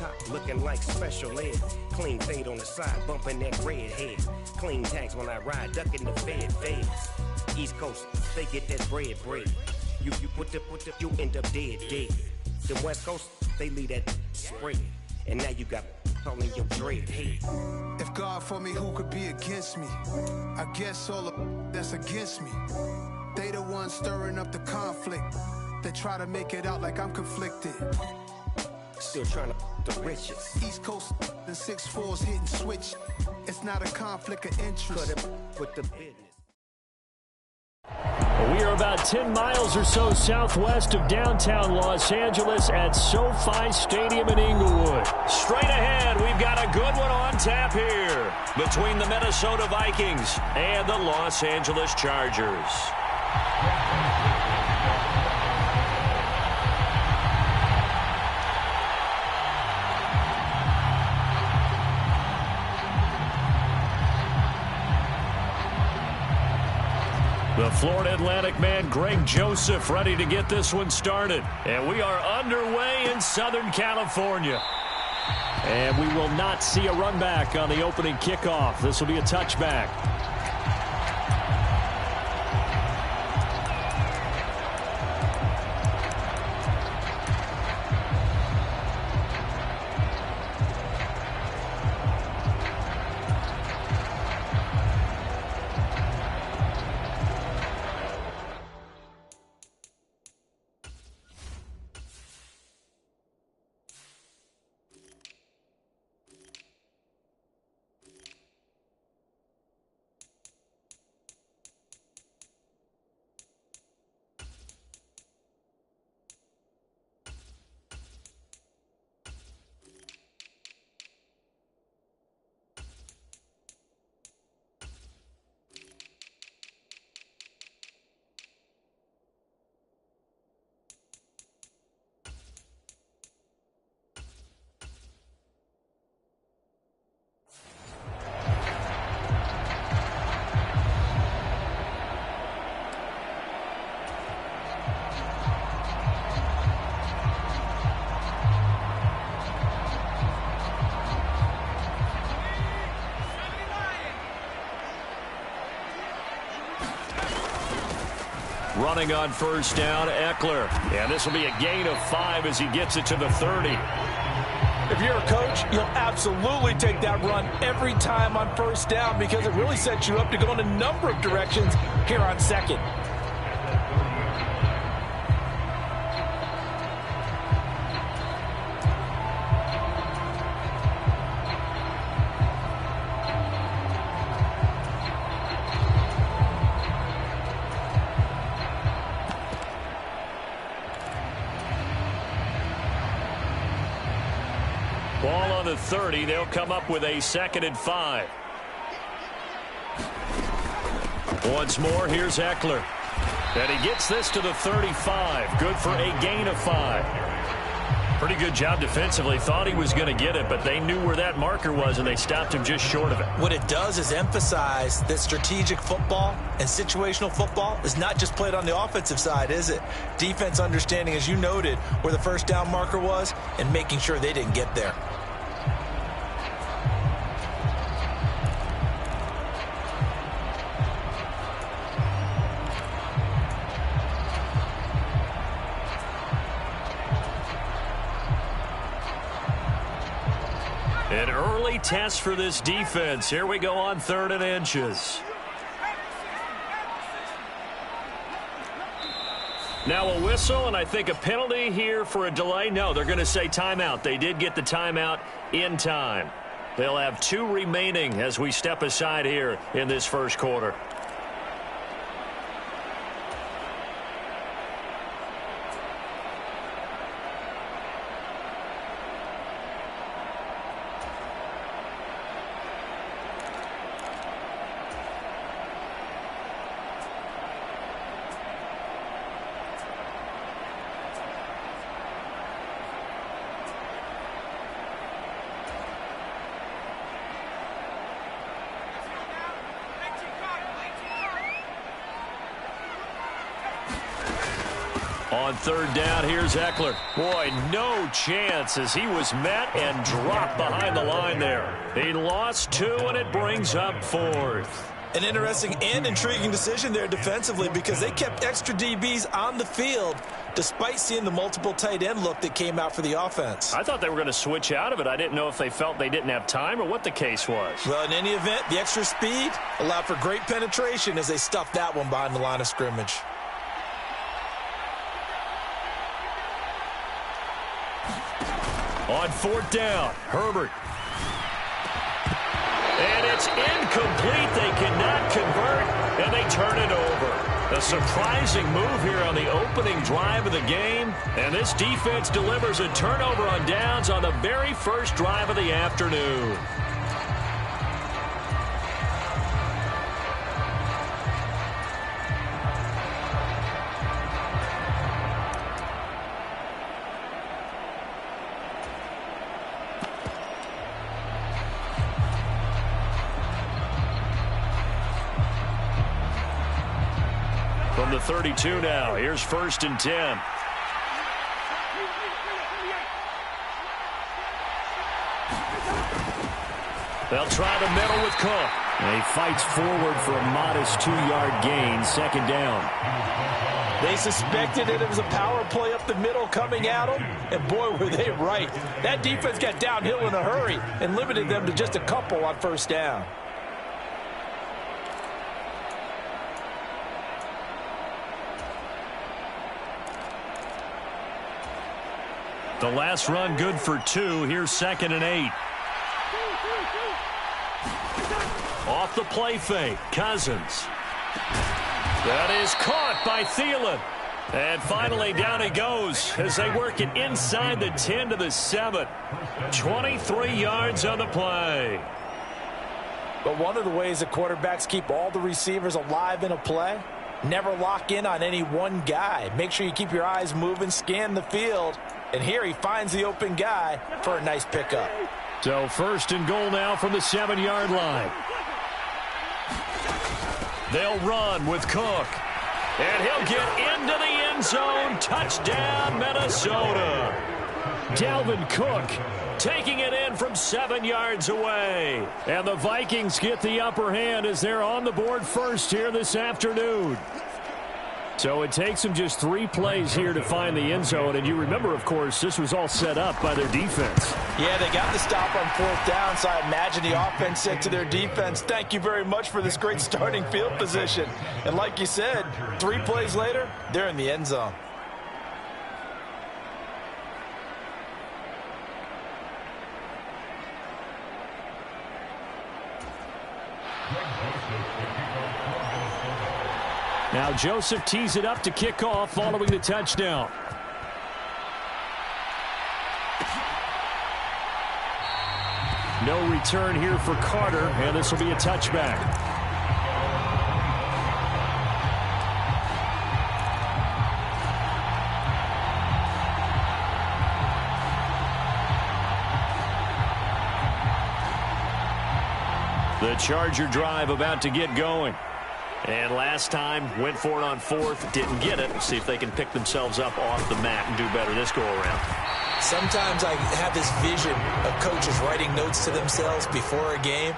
top, looking like special ed. Clean fade on the side, bumping that red head. Clean tags when I ride, ducking the feds. East Coast, they get that bread. You you end up dead. The West Coast, they leave that spread. And now you got calling your dread head. If God for me, who could be against me? I guess all the that's against me. They the ones stirring up the conflict. They try to make it out like I'm conflicted. Still trying to the riches. East Coast and 6'4's hitting switch. It's not a conflict of interest. Cut it with the business. We are about 10 miles or so southwest of downtown Los Angeles at SoFi Stadium in Inglewood. Straight ahead, we've got a good one on tap here between the Minnesota Vikings and the Los Angeles Chargers. The Florida Atlantic man, Greg Joseph, ready to get this one started. And we are underway in Southern California. And we will not see a run back on the opening kickoff. This will be a touchback. Running on first down, Eckler. And this will be a gain of 5 as he gets it to the 30. If you're a coach, you'll absolutely take that run every time on first down because it really sets you up to go in a number of directions here on second. Ball on the 30. They'll come up with a 2nd and 5. Once more, here's Eckler. And he gets this to the 35. Good for a gain of 5. Pretty good job defensively. Thought he was going to get it, but they knew where that marker was, and they stopped him just short of it. What it does is emphasize that strategic football and situational football is not just played on the offensive side, is it? Defense understanding, as you noted, where the first down marker was and making sure they didn't get there. An early test for this defense. Here we go on 3rd and inches. Now a whistle, and I think a penalty here for a delay. No, they're going to say timeout. They did get the timeout in time. They'll have 2 remaining as we step aside here in this first quarter. On third down, here's Eckler. Boy, no chance as he was met and dropped behind the line there. He lost 2, and it brings up 4th. An interesting and intriguing decision there defensively because they kept extra DBs on the field despite seeing the multiple tight end look that came out for the offense. I thought they were going to switch out of it. I didn't know if they felt they didn't have time or what the case was. Well, in any event, the extra speed allowed for great penetration as they stuffed that one behind the line of scrimmage. On fourth down, Herbert. And it's incomplete. They cannot convert, and they turn it over. A surprising move here on the opening drive of the game. And this defense delivers a turnover on downs on the very first drive of the afternoon. From the 32 now, here's 1st and 10. They'll try the middle with Cook. And he fights forward for a modest 2-yard gain, 2nd down. They suspected it was a power play up the middle coming at them, and boy, were they right. That defense got downhill in a hurry and limited them to just a couple on 1st down. The last run good for 2. Here's 2nd and 8. Off the play fake, Cousins. That is caught by Thielen. And finally down he goes as they work it inside the 10 to the 7. 23 yards on the play. But one of the ways that quarterbacks keep all the receivers alive in a play, never lock in on any one guy. Make sure you keep your eyes moving, scan the field. And here he finds the open guy for a nice pickup. So 1st and goal now from the 7-yard line. They'll run with Cook. And he'll get into the end zone. Touchdown, Minnesota. Dalvin Cook taking it in from 7 yards away. And the Vikings get the upper hand as they're on the board first here this afternoon. So it takes them just 3 plays here to find the end zone. And you remember, of course, this was all set up by their defense. Yeah, they got the stop on 4th down, so I imagine the offense said to their defense, thank you very much for this great starting field position. And like you said, 3 plays later, they're in the end zone. Now Joseph tees it up to kick off following the touchdown. No return here for Carter, and this will be a touchback. The Charger drive about to get going. And last time, went for it on 4th, didn't get it. See if they can pick themselves up off the mat and do better this go-around. Sometimes I have this vision of coaches writing notes to themselves before a game,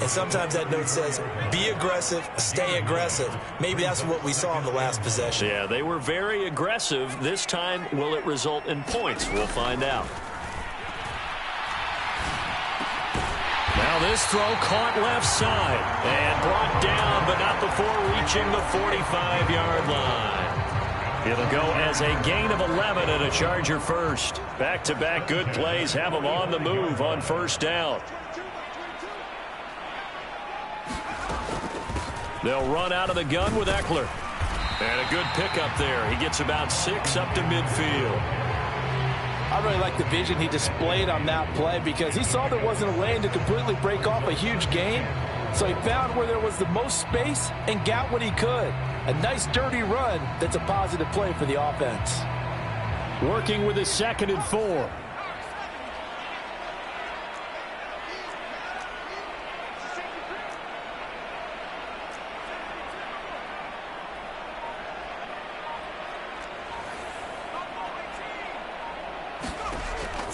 and sometimes that note says, be aggressive, stay aggressive. Maybe that's what we saw in the last possession. Yeah, they were very aggressive. This time, will it result in points? We'll find out. Now this throw caught left side and brought down, but not before reaching the 45-yard line. It'll go as a gain of 11 and a Charger first. Back-to-back good plays have them on the move on 1st down. They'll run out of the gun with Eckler. And a good pickup there. He gets about 6 up to midfield. I really like the vision he displayed on that play because he saw there wasn't a lane to completely break off a huge gain. So he found where there was the most space and got what he could. A nice dirty run that's a positive play for the offense. Working with his 2nd and 4.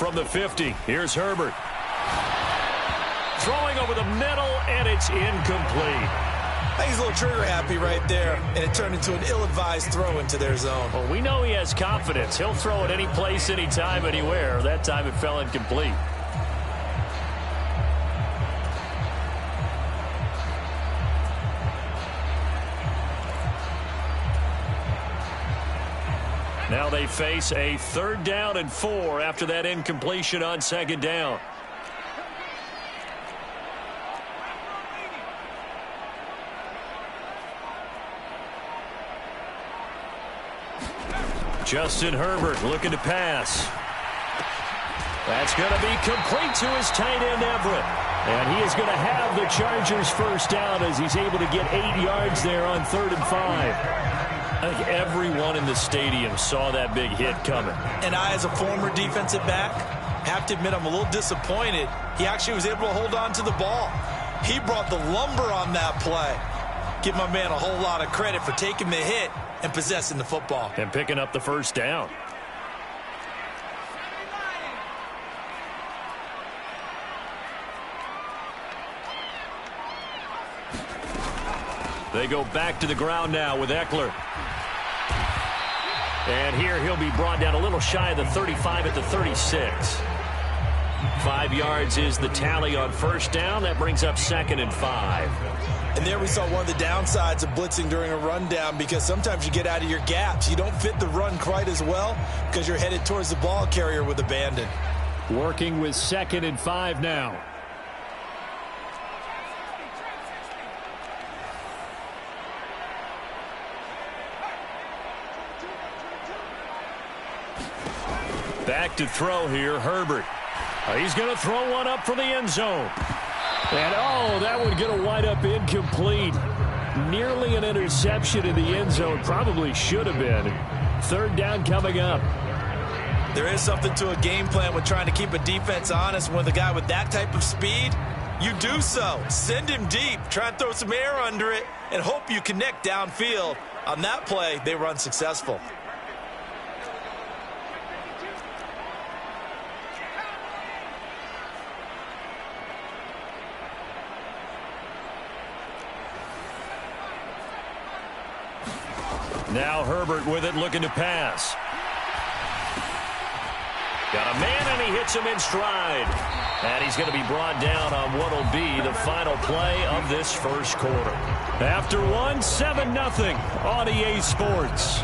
from the 50. Here's Herbert. Throwing over the middle, and it's incomplete. I think he's a little trigger happy right there, and it turned into an ill-advised throw into their zone. Well, we know he has confidence. He'll throw it any place, anytime, anywhere. That time it fell incomplete. Now they face a 3rd down and 4 after that incompletion on 2nd down. Justin Herbert looking to pass. That's going to be complete to his tight end, Everett. And he is going to have the Chargers' 1st down as he's able to get 8 yards there on 3rd and 5. I think everyone in the stadium saw that big hit coming. And I, as a former defensive back, have to admit I'm a little disappointed. He actually was able to hold on to the ball. He brought the lumber on that play. Give my man a whole lot of credit for taking the hit and possessing the football. And picking up the 1st down. They go back to the ground now with Eckler. And here he'll be brought down a little shy of the 35 at the 36. 5 yards is the tally on 1st down. That brings up 2nd and 5. And there we saw one of the downsides of blitzing during a rundown, because sometimes you get out of your gaps. You don't fit the run quite as well because you're headed towards the ball carrier with abandon. Working with 2nd and 5 now. Back to throw here, Herbert. He's going to throw one up for the end zone. And, oh, that one going to wind up incomplete. Nearly an interception in the end zone. Probably should have been. 3rd down coming up. There is something to a game plan with trying to keep a defense honest. When the guy with that type of speed, you do so. Send him deep. Try and throw some air under it and hope you connect downfield. On that play, they were unsuccessful. Now Herbert with it, looking to pass. Got a man, and he hits him in stride. And he's going to be brought down on what will be the final play of this 1st quarter. After one, 7-0 on EA Sports.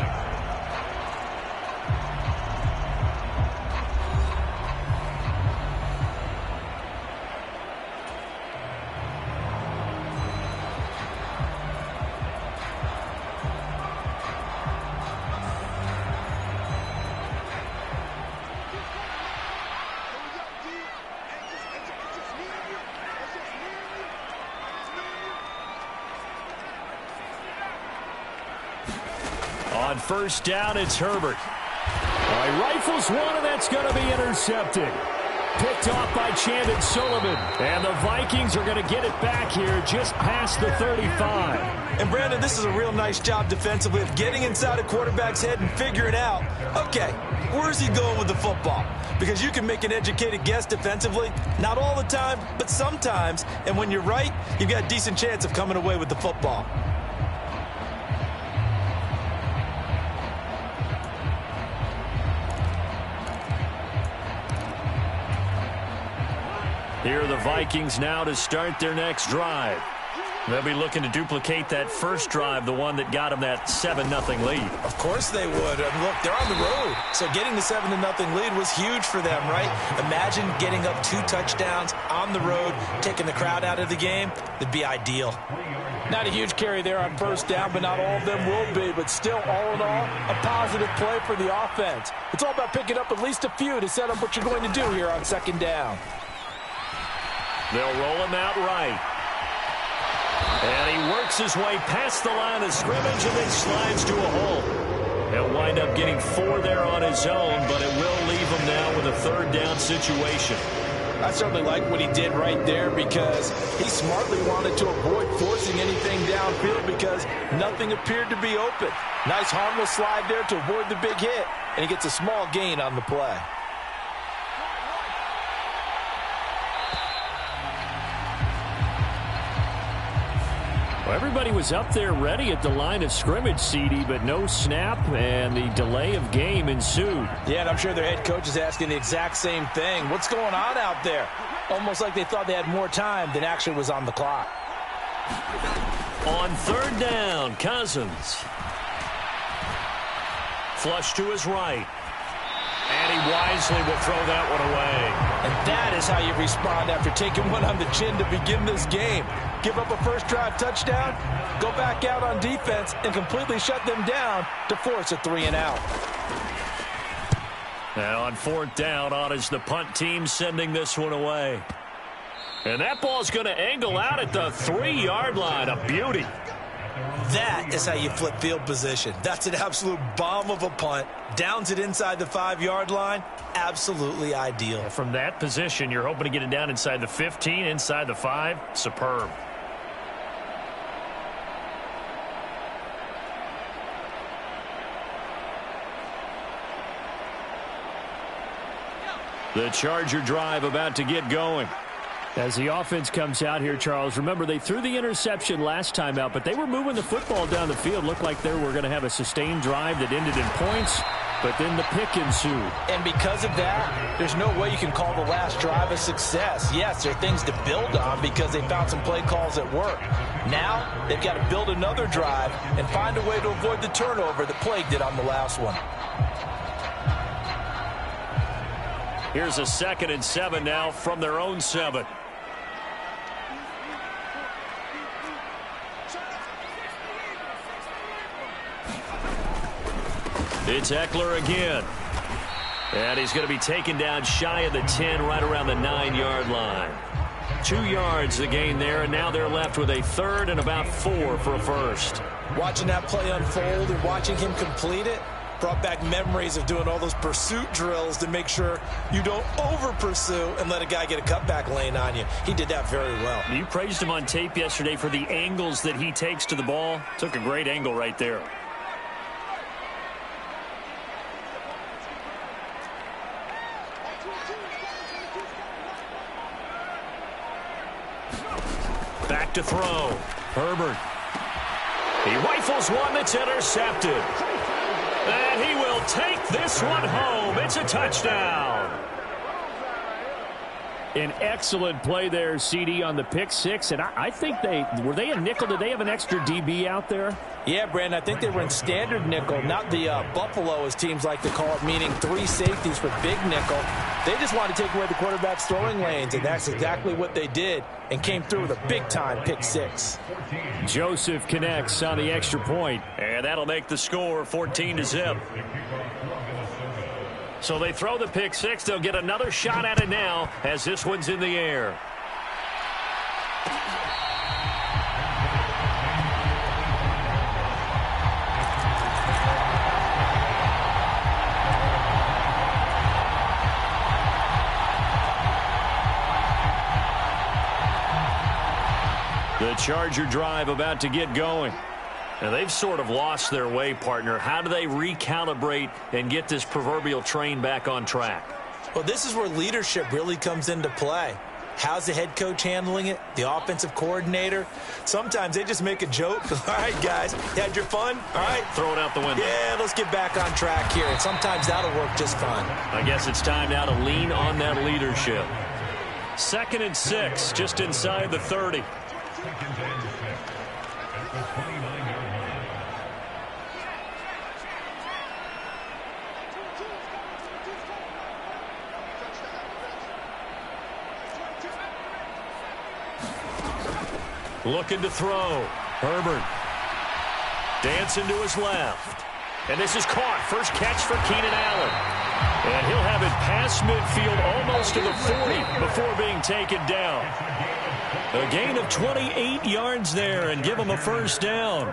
On 1st down, it's Herbert. He rifles one, and that's going to be intercepted. Picked off by Chandon Sullivan. And the Vikings are going to get it back here just past the 35. And, Brandon, this is a real nice job defensively of getting inside a quarterback's head and figuring out, okay, where's he going with the football? Because you can make an educated guess defensively. Not all the time, but sometimes. And when you're right, you've got a decent chance of coming away with the football. Here are the Vikings now to start their next drive. They'll be looking to duplicate that 1st drive, the one that got them that 7-0 lead. Of course they would. Look, they're on the road. So getting the 7-0 lead was huge for them, right? Imagine getting up 2 touchdowns on the road, taking the crowd out of the game. That'd be ideal. Not a huge carry there on 1st down, but not all of them will be. But still, all in all, a positive play for the offense. It's all about picking up at least a few to set up what you're going to do here on 2nd down. They'll roll him out right. And he works his way past the line of scrimmage and then slides to a hole. He'll wind up getting 4 there on his own, but it will leave him now with a 3rd down situation. I certainly like what he did right there, because he smartly wanted to avoid forcing anything downfield because nothing appeared to be open. Nice harmless slide there to avoid the big hit, and he gets a small gain on the play. Well, everybody was up there ready at the line of scrimmage, CD, but no snap, and the delay of game ensued. Yeah, and I'm sure their head coach is asking the exact same thing. What's going on out there? Almost like they thought they had more time than actually was on the clock. On third down, Cousins. Flush to his right. And he wisely will throw that one away. And that is how you respond after taking one on the chin to begin this game. Give up a first drive touchdown, go back out on defense, and completely shut them down to force a 3-and-out. And on fourth down, on is the punt team sending this one away. And that ball's going to angle out at the 3-yard line. A beauty. That is how you flip field position. That's an absolute bomb of a punt. Downs it inside the 5-yard line. Absolutely ideal. From that position, you're hoping to get it down inside the 15, inside the 5. Superb. The Charger drive about to get going. As the offense comes out here, Charles, remember they threw the interception last time out, but they were moving the football down the field. Looked like they were going to have a sustained drive that ended in points, but then the pick ensued. And because of that, there's no way you can call the last drive a success. Yes, there are things to build on because they found some play calls that work. Now, they've got to build another drive and find a way to avoid the turnover that plagued it on the last one. Here's a 2nd and 7 now from their own 7. It's Eckler again. And he's going to be taken down shy of the 10, right around the 9-yard line. 2 yards the gain there, and now they're left with a 3rd and about 4 for a first. Watching that play unfold and watching him complete it brought back memories of doing all those pursuit drills to make sure you don't over-pursue and let a guy get a cutback lane on you. He did that very well. You praised him on tape yesterday for the angles that he takes to the ball. Took a great angle right there. Back to throw. Herbert. He rifles one that's intercepted. And he will take this one home. It's a touchdown. An excellent play there, CD, on the pick six. And I think were they a nickel? Did they have an extra DB out there? Yeah, Brandon, I think they were in standard nickel, not the Buffalo, as teams like to call it, meaning 3 safeties for big nickel. They just wanted to take away the quarterback's throwing lanes, and that's exactly what they did and came through with a big-time pick six. Joseph connects on the extra point, and that'll make the score 14-0. So they throw the pick six. They'll get another shot at it now as this one's in the air. The Charger drive about to get going. Now, they've sort of lost their way, partner. How do they recalibrate and get this proverbial train back on track? Well, this is where leadership really comes into play. How's the head coach handling it? The offensive coordinator? Sometimes they just make a joke. All right, guys, you had your fun? All right. Throw it out the window. Yeah, let's get back on track here. And sometimes that'll work just fine. I guess it's time now to lean on that leadership. 2nd and 6, just inside the 30. Looking to throw. Herbert. Dancing to his left. And this is caught. First catch for Keenan Allen. And he'll have it past midfield almost to the 40 before being taken down. A gain of 28 yards there and give him a first down.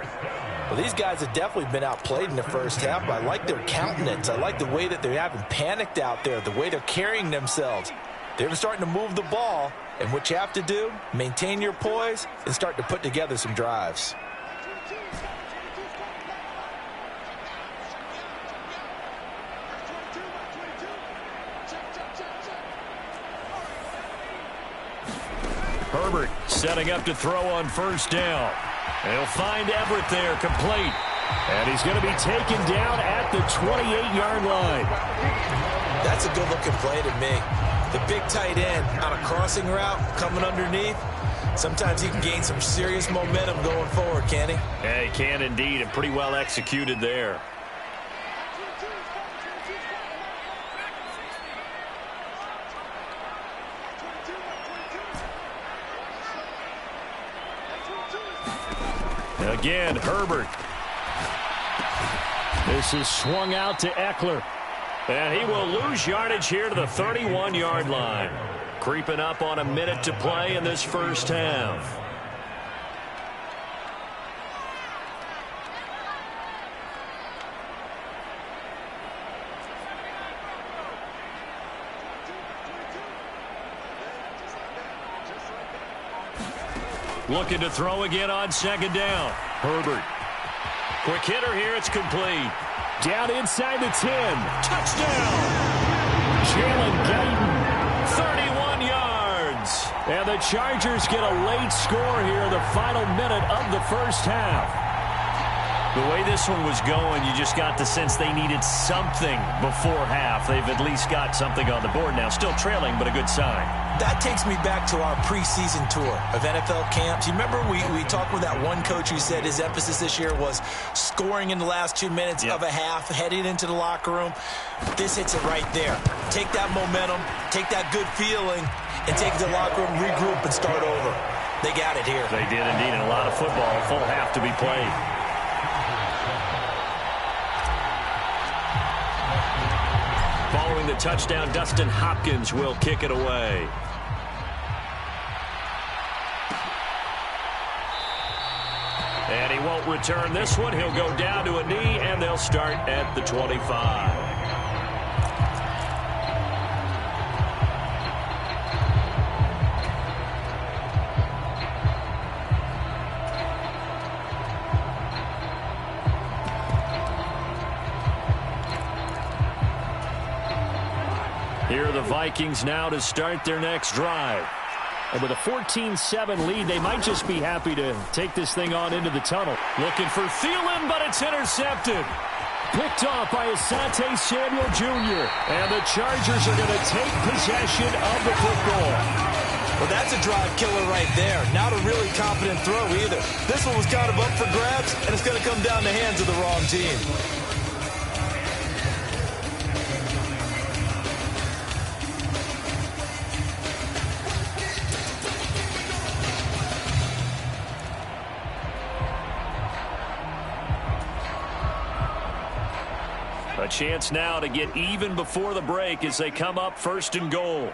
Well, these guys have definitely been outplayed in the first half, but I like their countenance. I like the way that they haven't panicked out there, the way they're carrying themselves. They're starting to move the ball, and what you have to do, maintain your poise and start to put together some drives. Herbert setting up to throw on first down. He'll find Everett there, complete. And he's going to be taken down at the 28-yard line. That's a good-looking play to me. The big tight end on a crossing route coming underneath. Sometimes he can gain some serious momentum going forward, can't he? Yeah, he can indeed, and pretty well executed there. Again, Herbert. This is swung out to Eckler. And he will lose yardage here to the 31-yard line. Creeping up on a minute to play in this first half. Looking to throw again on second down. Herbert. Quick hitter here. It's complete. Down inside the 10. Touchdown. Jalen Guyton. 31 yards. And the Chargers get a late score here in the final minute of the first half. The way this one was going, you just got the sense they needed something before half. They've at least got something on the board now. Still trailing, but a good sign. That takes me back to our preseason tour of NFL camps. You remember we talked with that one coach who said his emphasis this year was scoring in the last 2 minutes of a half, heading into the locker room. This hits it right there. Take that momentum, take that good feeling, and take it to the locker room, regroup, and start over. They got it here. They did indeed, and a lot of football, a full half to be played. Following the touchdown, Dustin Hopkins will kick it away. And he won't return this one. He'll go down to a knee, and they'll start at the 25. Here are the Vikings now to start their next drive. And with a 14-7 lead, they might just be happy to take this thing on into the tunnel. Looking for Thielen, but it's intercepted. Picked off by Asante Samuel Jr. And the Chargers are going to take possession of the football. Well, that's a drive killer right there. Not a really confident throw either. This one was kind of up for grabs, and it's going to come down the hands of the wrong team. A chance now to get even before the break as they come up first and goal.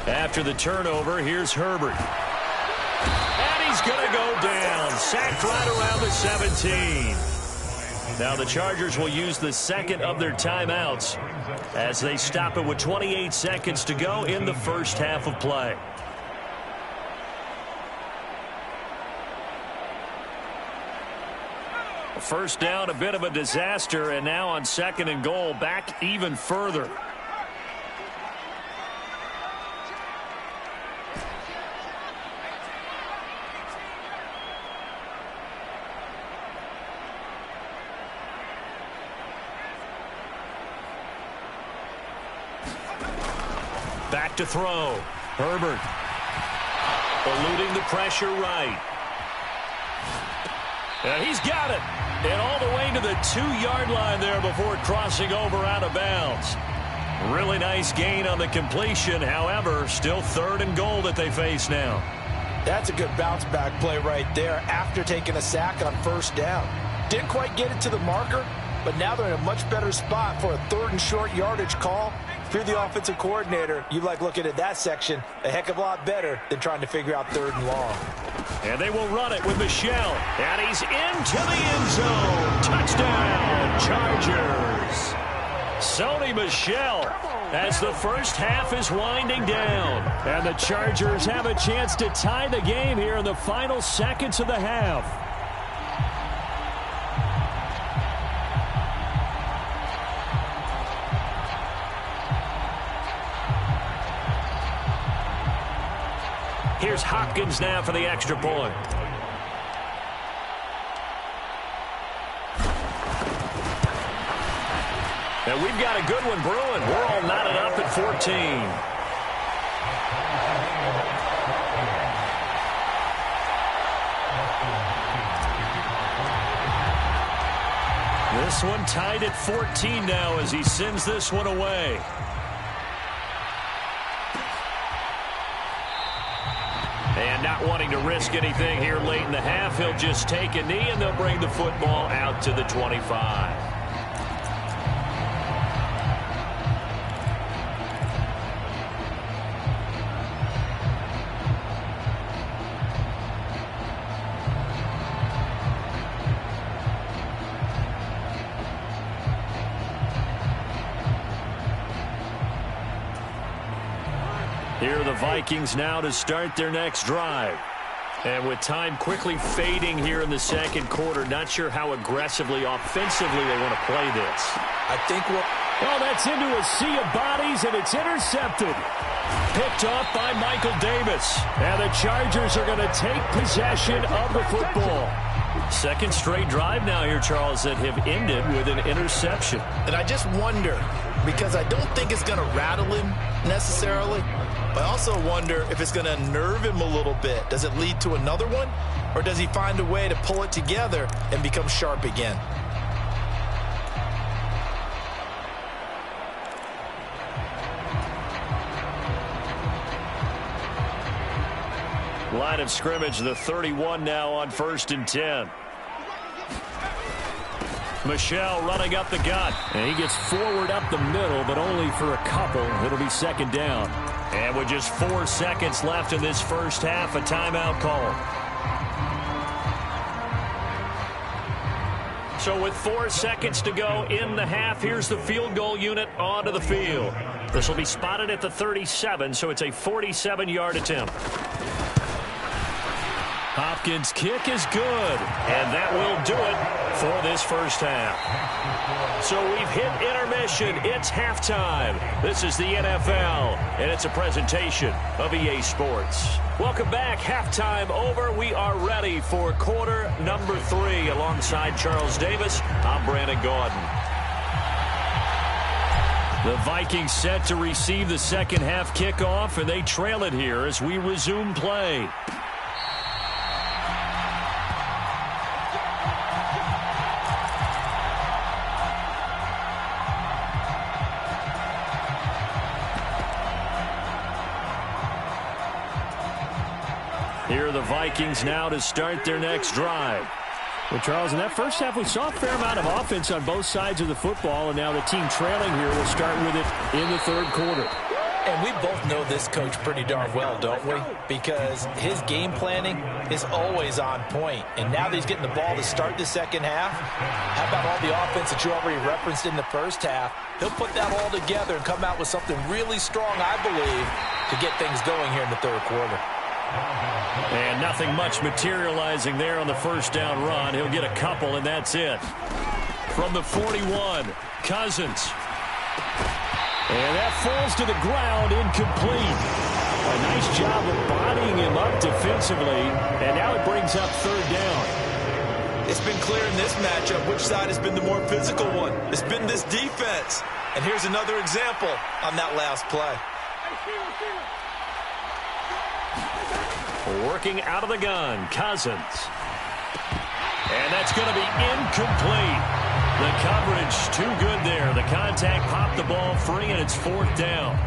After the turnover, here's Herbert. And he's going to go down. Sacked right around the 17. Now the Chargers will use the second of their timeouts as they stop it with 28 seconds to go in the first half of play. First down, a bit of a disaster, and now on second and goal, back even further. Back to throw. Herbert eluding the pressure right. And he's got it. And all the way to the 2-yard line there before crossing over out of bounds. Really nice gain on the completion. However, still third and goal that they face now. That's a good bounce back play right there after taking a sack on first down. Didn't quite get it to the marker, but now they're in a much better spot for a third and short yardage call. If you're the offensive coordinator, you like looking at that section a heck of a lot better than trying to figure out third and long. And they will run it with Michel. And he's into the end zone. Touchdown, Chargers. Sony Michel as the first half is winding down. And the Chargers have a chance to tie the game here in the final seconds of the half. Here's Hopkins now for the extra point. And we've got a good one brewing. We're all knotted up at 14. This one tied at 14 now as he sends this one away. And not wanting to risk anything here late in the half, he'll just take a knee and they'll bring the football out to the 25. Here are the Vikings now to start their next drive. And with time quickly fading here in the second quarter, not sure how aggressively, offensively they want to play this. I think well, that's into a sea of bodies, and it's intercepted. Picked off by Michael Davis. And the Chargers are going to take possession of the football. Second straight drive now here, Charles, that have ended with an interception. And I just wonder, because I don't think it's going to rattle him necessarily, but I also wonder if it's going to nerve him a little bit. Does it lead to another one? Or does he find a way to pull it together and become sharp again? Line of scrimmage, the 31 now on 1st and 10. Michel running up the gut. And he gets forward up the middle, but only for a couple. It'll be second down. And with just 4 seconds left in this first half, a timeout call. So with 4 seconds to go in the half, here's the field goal unit onto the field. This will be spotted at the 37, so it's a 47-yard attempt. Hopkins' kick is good, and that will do it for this first half. So we've hit intermission. It's halftime. This is the NFL, and it's a presentation of EA Sports. Welcome back. Halftime over. We are ready for quarter number 3. Alongside Charles Davis, I'm Brandon Gaudin. The Vikings set to receive the second half kickoff, and they trail it here as we resume play. Here are the Vikings now to start their next drive. Well, Charles, in that first half, we saw a fair amount of offense on both sides of the football, and now the team trailing here will start with it in the third quarter. And we both know this coach pretty darn well, don't we? Because his game planning is always on point. And now that he's getting the ball to start the second half, how about all the offense that you already referenced in the first half? He'll put that all together and come out with something really strong, I believe, to get things going here in the third quarter. And nothing much materializing there on the first down run. He'll get a couple, and that's it. From the 41, Cousins. And that falls to the ground, incomplete. A nice job of bodying him up defensively, and now it brings up third down. It's been clear in this matchup which side has been the more physical one. It's been this defense. And here's another example on that last play. Working out of the gun, Cousins. And that's going to be incomplete. The coverage too good there. The contact popped the ball free, and it's fourth down.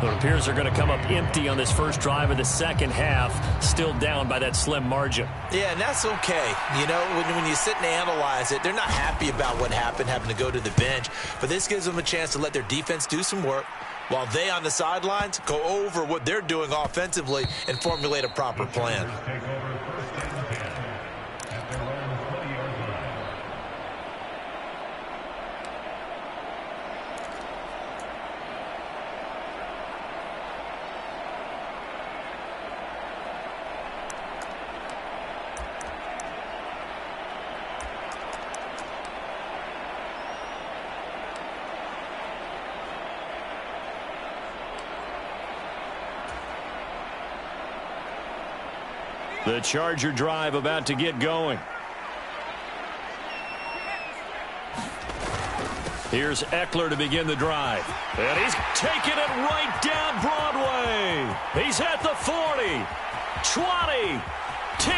It appears they're going to come up empty on this first drive of the second half, still down by that slim margin. Yeah, and that's okay. You know, when you sit and analyze it, they're not happy about what happened, having to go to the bench. But this gives them a chance to let their defense do some work, while they on the sidelines go over what they're doing offensively and formulate a proper plan. The Charger drive about to get going. Here's Eckler to begin the drive. And he's taking it right down Broadway. He's at the 40, 20, 10.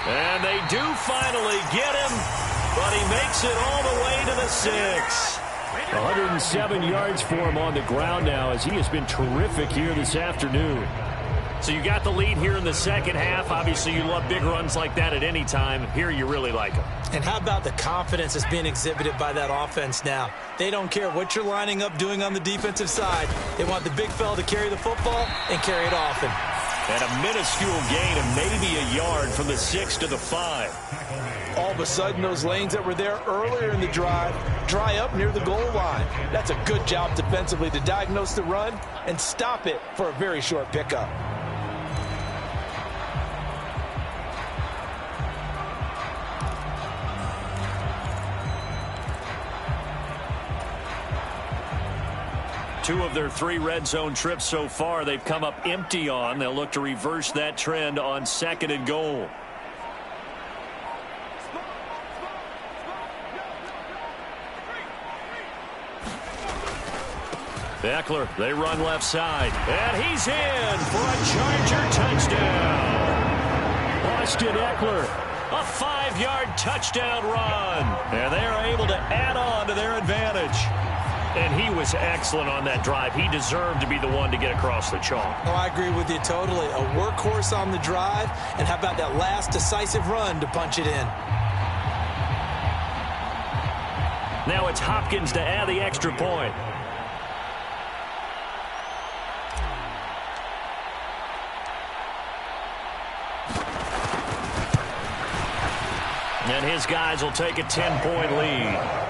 And they do finally get him, but he makes it all the way to the 6. 107 yards for him on the ground now as he has been terrific here this afternoon. So you got the lead here in the second half. Obviously, you love big runs like that at any time. Here you really like them. And how about the confidence that's being exhibited by that offense now? They don't care what you're lining up doing on the defensive side. They want the big fella to carry the football and carry it often. And a minuscule gain of maybe a yard from the 6 to the 5. All of a sudden, those lanes that were there earlier in the drive dry up near the goal line. That's a good job defensively to diagnose the run and stop it for a very short pickup. Two of their 3 red zone trips so far, they've come up empty on. They'll look to reverse that trend on 2nd and goal. Eckler, they run left side. And he's in for a Charger touchdown. Austin Eckler, a 5-yard touchdown run. And they are able to add on to their advantage. And he was excellent on that drive. He deserved to be the one to get across the chalk. Oh, I agree with you totally. A workhorse on the drive. And how about that last decisive run to punch it in? Now it's Hopkins to add the extra point. And his guys will take a 10-point lead.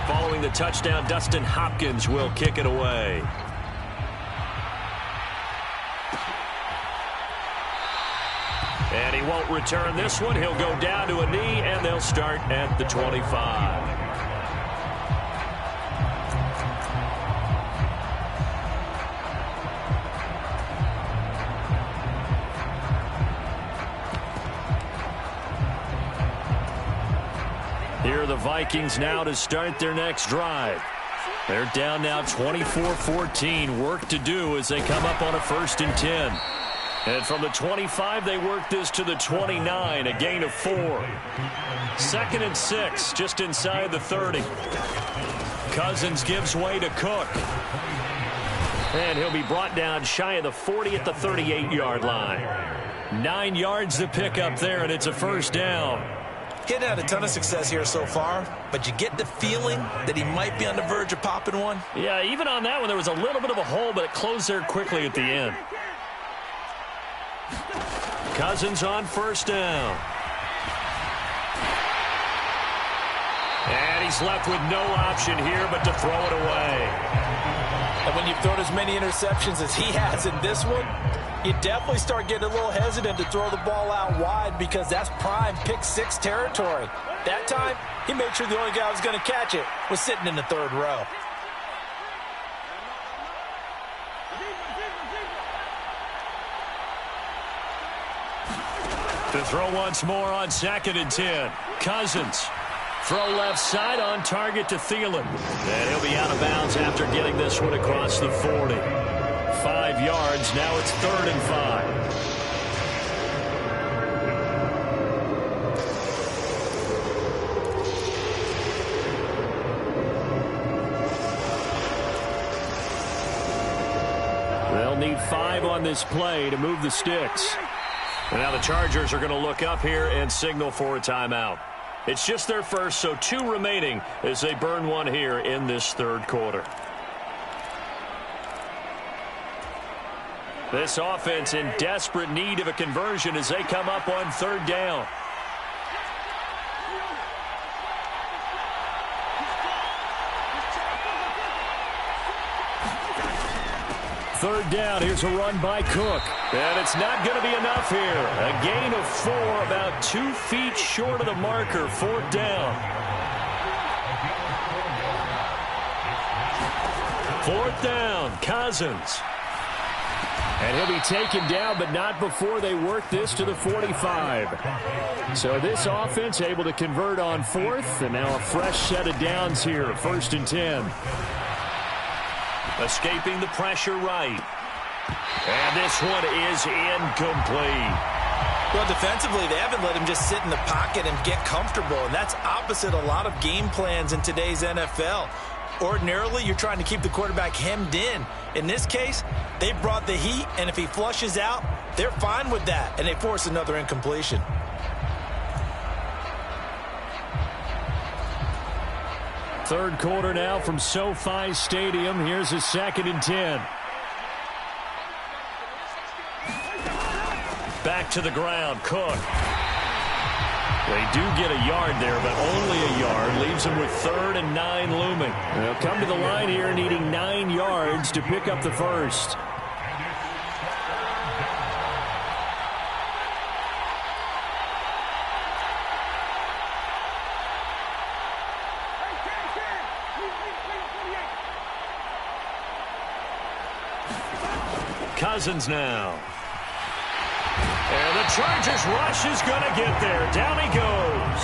Following the touchdown, Dustin Hopkins will kick it away. And he won't return this one. He'll go down to a knee, and they'll start at the 25. Here are the Vikings now to start their next drive. They're down now 24-14. Work to do as they come up on a 1st and 10. And from the 25, they work this to the 29, a gain of 4. 2nd and 6, just inside the 30. Cousins gives way to Cook. And he'll be brought down shy of the 40 at the 38-yard line. 9 yards to pick up there, and it's a 1st down. He hadn't had a ton of success here so far, but you get the feeling that he might be on the verge of popping one. Yeah, even on that one, there was a little bit of a hole, but it closed there quickly at the end. Cousins on 1st down. And he's left with no option here but to throw it away. And when you've thrown as many interceptions as he has in this one, you definitely start getting a little hesitant to throw the ball out wide because that's prime pick 6 territory. That time, he made sure the only guy who was going to catch it was sitting in the 3rd row. To throw once more on 2nd and 10. Cousins. Throw left side on target to Thielen. And he'll be out of bounds after getting this one across the 40. 5 yards. Now it's 3rd and 5. They'll need 5 on this play to move the sticks. And now the Chargers are going to look up here and signal for a timeout. It's just their first, so 2 remaining as they burn one here in this 3rd quarter. This offense in desperate need of a conversion as they come up on 3rd down. third down. Here's a run by Cook. And it's not going to be enough here. A gain of 4, about 2 feet short of the marker. Fourth down. Fourth down, Cousins. And he'll be taken down, but not before they work this to the 45. So this offense able to convert on fourth, and now a fresh set of downs here, 1st and 10. Escaping the pressure right. And this one is incomplete. Well, defensively, they haven't let him just sit in the pocket and get comfortable, and that's opposite a lot of game plans in today's NFL. Ordinarily, you're trying to keep the quarterback hemmed in. In this case, they brought the heat, and if he flushes out, they're fine with that, and they force another incompletion. Third quarter now from SoFi Stadium. Here's a 2nd and 10. Back to the ground, Cook. They do get a yard there, but only a yard. Leaves them with 3rd and 9 looming. They'll come to the line here needing 9 yards to pick up the first. Cousins now. And the Chargers rush is going to get there. Down he goes.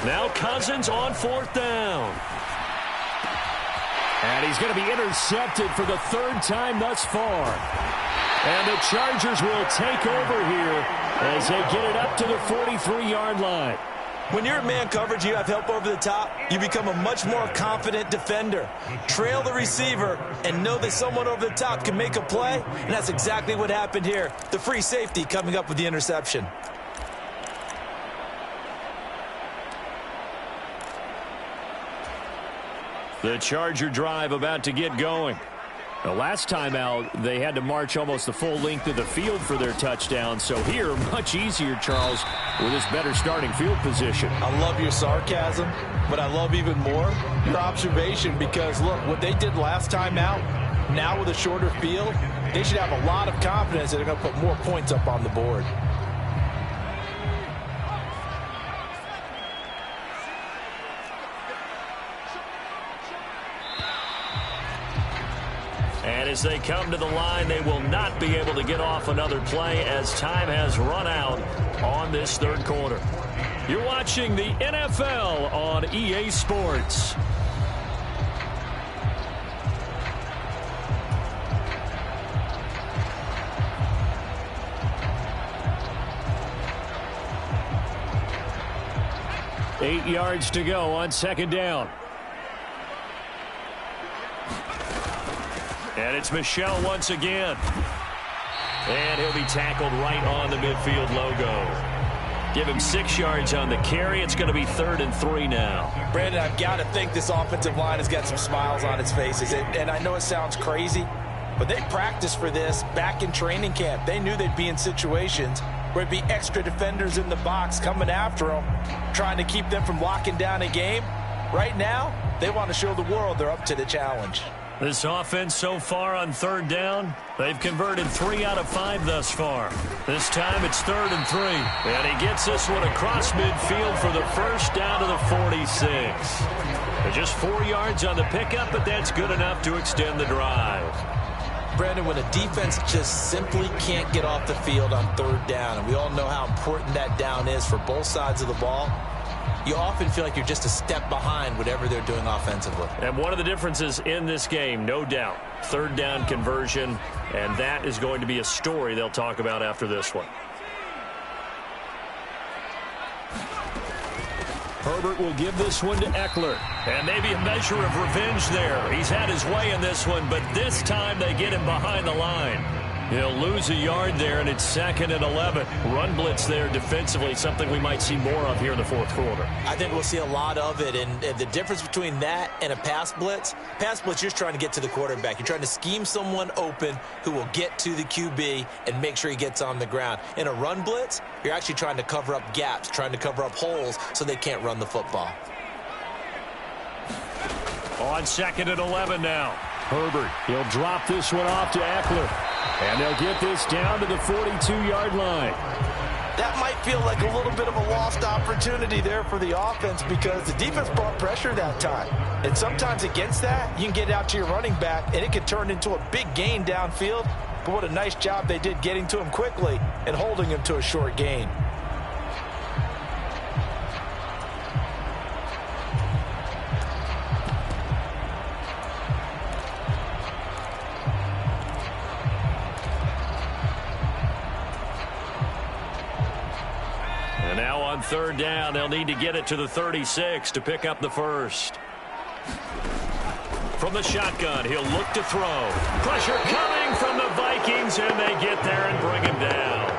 Now Cousins on 4th down. And he's going to be intercepted for the 3rd time thus far. And the Chargers will take over here as they get it up to the 43-yard line. When you're in man coverage, you have help over the top, you become a much more confident defender. Trail the receiver and know that someone over the top can make a play, and that's exactly what happened here. The free safety coming up with the interception. The Charger drive about to get going. The last time out, they had to march almost the full length of the field for their touchdown. So here, much easier, Charles, with this better starting field position. I love your sarcasm, but I love even more your observation because, look, what they did last time out, now with a shorter field, they should have a lot of confidence that they're going to put more points up on the board. And as they come to the line, they will not be able to get off another play as time has run out on this 3rd quarter. You're watching the NFL on EA Sports. Eight yards to go on 2nd down. And it's Michel once again. And he'll be tackled right on the midfield logo. Give him 6 yards on the carry. It's going to be 3rd and 3 now. Brandon, I've got to think this offensive line has got some smiles on its faces. And I know it sounds crazy, but they practiced for this back in training camp. They knew they'd be in situations where it'd be extra defenders in the box coming after them, trying to keep them from locking down a game. Right now, they want to show the world they're up to the challenge. This offense so far on 3rd down, they've converted 3 out of 5 thus far. This time it's 3rd and 3. And he gets this one across midfield for the first down to the 46. Just 4 yards on the pickup, but that's good enough to extend the drive. Brandon, when a defense just simply can't get off the field on 3rd down, and we all know how important that down is for both sides of the ball, you often feel like you're just a step behind whatever they're doing offensively. And one of the differences in this game, no doubt, 3rd down conversion, and that is going to be a story they'll talk about after this one. Herbert will give this one to Eckler. And maybe a measure of revenge there. He's had his way in this one, but this time they get him behind the line. He'll lose a yard there, and it's 2nd and 11. Run blitz there defensively, something we might see more of here in the 4th quarter. I think we'll see a lot of it, and the difference between that and a pass blitz, you're just trying to get to the quarterback. You're trying to scheme someone open who will get to the QB and make sure he gets on the ground. In a run blitz, you're actually trying to cover up gaps, trying to cover up holes so they can't run the football. On 2nd and 11 now. Herbert, he'll drop this one off to Eckler. And they'll get this down to the 42-yard line. That might feel like a little bit of a lost opportunity there for the offense because the defense brought pressure that time. And sometimes against that, you can get out to your running back, and it can turn into a big gain downfield. But what a nice job they did getting to him quickly and holding him to a short gain. And now on 3rd down, they'll need to get it to the 36 to pick up the first. From the shotgun, he'll look to throw. Pressure coming from the Vikings, and they get there and bring him down.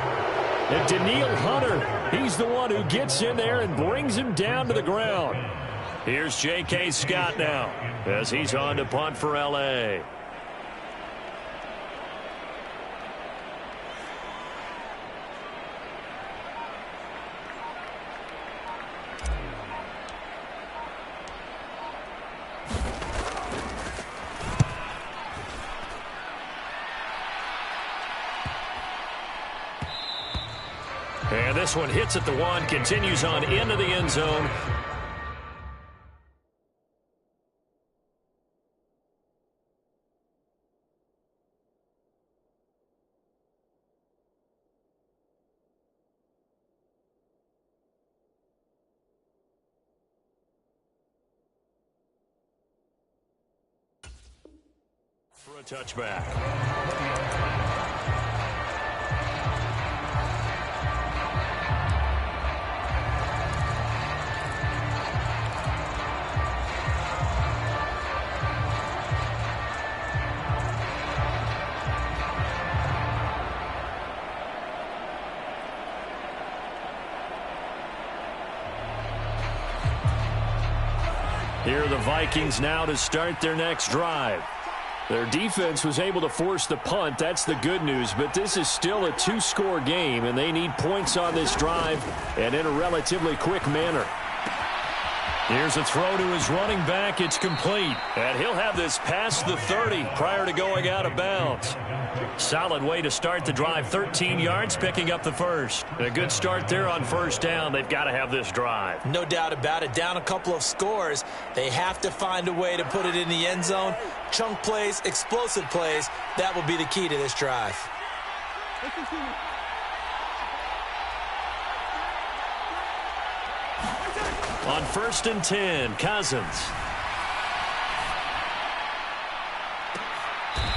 And Daniil Hunter, he's the one who gets in there and brings him down to the ground. Here's J.K. Scott now as he's on to punt for L.A. And this one hits at the 1, continues on into the end zone. For a touchback. Here are the Vikings now to start their next drive. Their defense was able to force the punt. That's the good news. But this is still a 2-score game, and they need points on this drive and in a relatively quick manner. Here's a throw to his running back. It's complete. And he'll have this past the 30 prior to going out of bounds. Solid way to start the drive. 13 yards, picking up the first. A good start there on 1st down. They've got to have this drive. No doubt about it. Down a couple of scores. They have to find a way to put it in the end zone. Chunk plays, explosive plays. That will be the key to this drive. On 1st and 10, Cousins.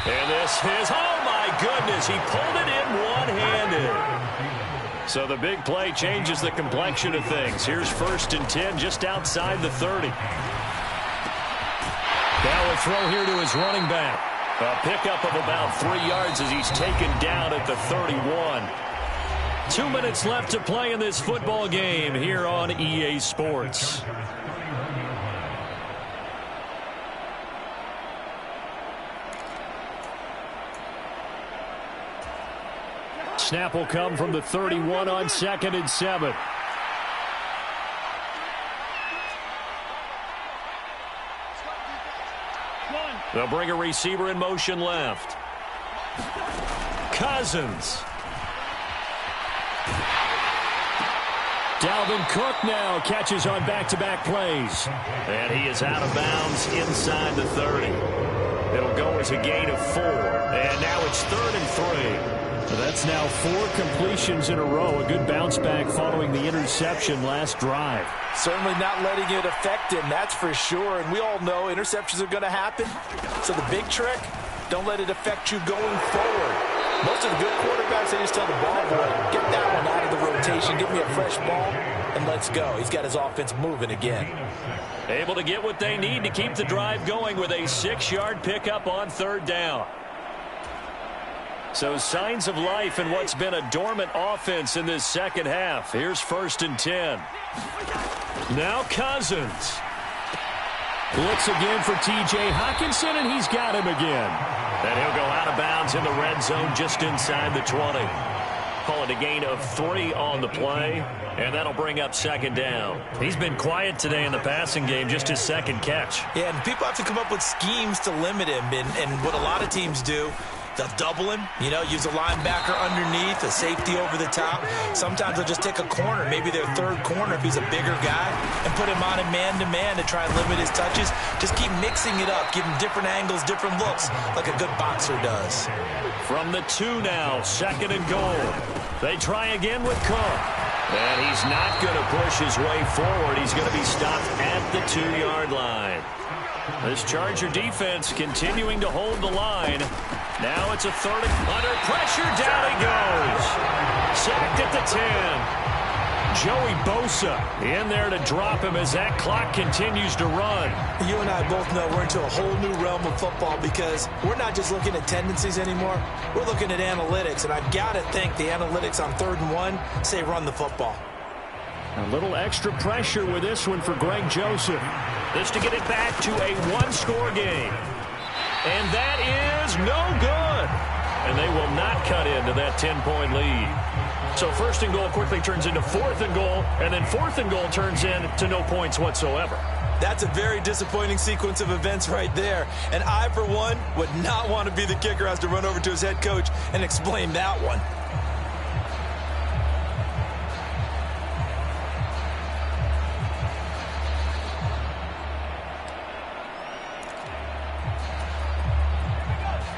And this is, oh my goodness, he pulled it in one-handed. So the big play changes the complexion of things. Here's 1st and 10 just outside the 30. Now a throw here to his running back. A pickup of about 3 yards as he's taken down at the 31. 2 minutes left to play in this football game here on EA Sports. Snap will come from the 31 on 2nd and 7. They'll bring a receiver in motion left. Cousins. Dalvin Cook now catches on back-to-back plays. And he is out of bounds inside the 30. It'll go as a gain of 4. And now it's 3rd and 3. That's now 4 completions in a row. A good bounce back following the interception last drive. Certainly not letting it affect him, that's for sure. And we all know interceptions are going to happen. So the big trick, don't let it affect you going forward. Most of the good quarterbacks, they just tell the ball boy, get that one out of the rotation, give me a fresh ball, and let's go. He's got his offense moving again. Able to get what they need to keep the drive going with a 6-yard pickup on 3rd down. So signs of life in what's been a dormant offense in this second half. Here's 1st and 10. Now Cousins. Blitz again for T.J. Hockenson, and he's got him again. And he'll go out of bounds in the red zone just inside the 20. Call it a gain of 3 on the play, and that'll bring up second down. He's been quiet today in the passing game, just his second catch. Yeah, and people have to come up with schemes to limit him, and what a lot of teams do, they'll double him, use a linebacker underneath, a safety over the top. Sometimes they'll just take a corner, maybe their third corner if he's a bigger guy, and put him on a man-to-man to try and limit his touches. Just keep mixing it up, give him different angles, different looks, like a good boxer does. From the 2 now, second and goal. They try again with Cook. And he's not going to push his way forward. He's going to be stopped at the 2-yard line. This Charger defense continuing to hold the line. Now it's a third and under pressure. Down he goes. Sacked at the 10. Joey Bosa in there to drop him as that clock continues to run. You and I both know we're into a whole new realm of football because we're not just looking at tendencies anymore. We're looking at analytics, and I've got to think the analytics on 3rd and 1 say run the football. A little extra pressure with this one for Greg Joseph. This to get it back to a 1-score game. And that is no good. And they will not cut into that 10-point lead. So 1st and goal quickly turns into 4th and goal, and then 4th and goal turns into no points whatsoever. That's a very disappointing sequence of events right there. And I, for one, would not want to be the kicker who has to run over to his head coach and explain that one.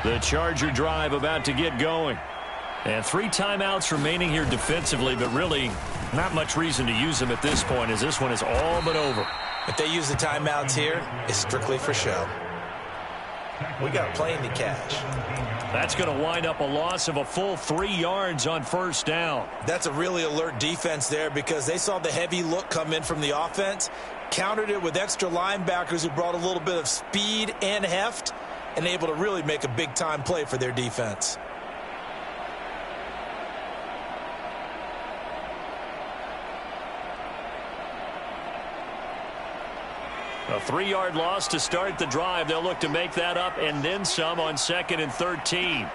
The Charger drive about to get going. And 3 timeouts remaining here defensively, but really not much reason to use them at this point as this one is all but over. If they use the timeouts here, it's strictly for show. We got a plane to catch. That's going to wind up a loss of a full 3 yards on 1st down. That's a really alert defense there because they saw the heavy look come in from the offense, countered it with extra linebackers who brought a little bit of speed and heft, and able to really make a big-time play for their defense. A 3-yard loss to start the drive. They'll look to make that up and then some on 2nd and 13.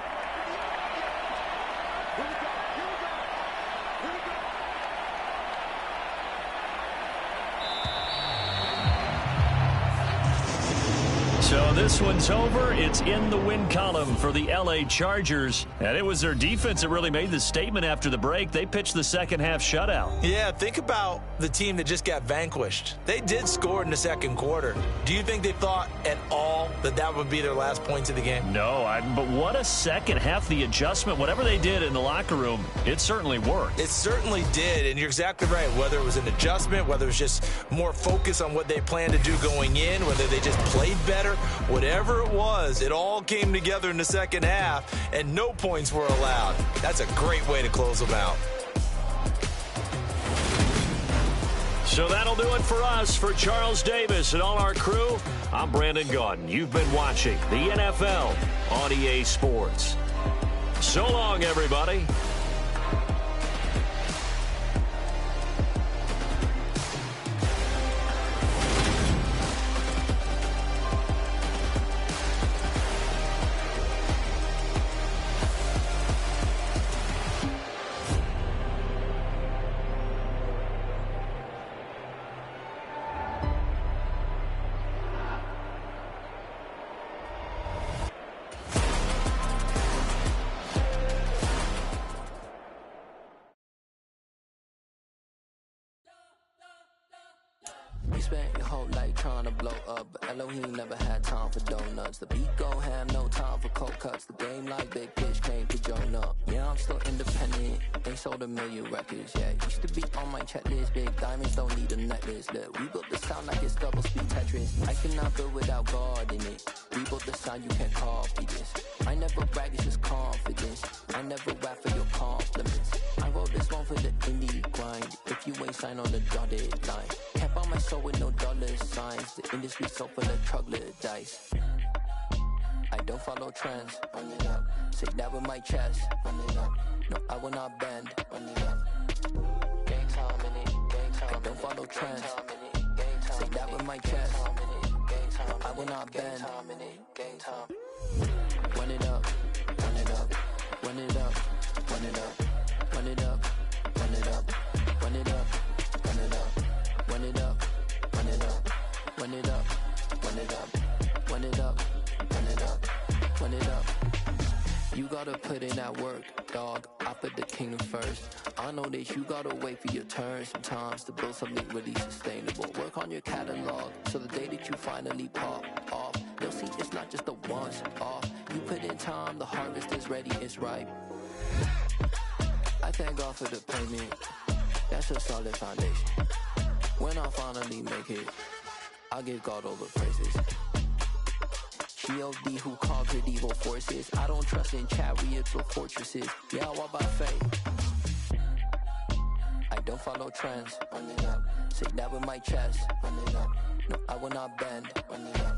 So this one's over. It's in the win column for the L.A. Chargers. And it was their defense that really made the statement after the break. They pitched the second-half shutout. Yeah, think about the team that just got vanquished. They did score in the 2nd quarter. Do you think they thought at all that that would be their last points of the game? No, but what a second half. The adjustment, whatever they did in the locker room, it certainly worked. It certainly did, and you're exactly right. Whether it was an adjustment, whether it was just more focus on what they planned to do going in, whether they just played better, whatever it was, it all came together in the second half, and no points were allowed. That's a great way to close them out. So that'll do it for us. For Charles Davis and all our crew, I'm Brandon Gaudin. You've been watching the NFL on EA Sports. So long, everybody. Spent your whole life trying to blow up, but Elohim never had time for donuts. The beat gon' have no time for cold cuts. The game like Big Pitch came to join up. Yeah, I'm still independent, ain't sold a million records yet. Used to be on my checklist, big diamonds don't need a necklace. Look, we built the sound like it's double speed Tetris. I cannot build without God in it. We built the sound, you can't copy this. I never brag, it's just confidence. I never rap for your compliments. I wrote this one for the indie grind. If you ain't signed on the dotted line, can't buy my soul with no dollar signs. The industry so full of troglodytes. I don't follow trends. Run it up. Say that with my chest. Run it up. No, I will not bend. Run it up. Gang time in it. Gang time. I don't follow trends. Say that with my chest. No, I will not bend. Gang time. Run it up. Run it up. Run it up. Run it up. Run run it up, run it up, run it up, run it up, run it up, run it up, run it up, run it up, run it up, run it up, run it up. You gotta put in that work, dog. I put the kingdom first. I know that you gotta wait for your turn sometimes to build something really sustainable. Work on your catalog so the day that you finally pop off, they'll see it's not just a once off. You put in time, the harvest is ready, it's ripe. I thank God for the payment. That's a solid foundation. When I finally make it, I give God all the praises. G.O.D. who conquered evil forces. I don't trust in chariots or fortresses. Yeah, I walk by faith. I don't follow trends. Run it up. Say that with my chest. Run it up. No, I will not bend. Run it up.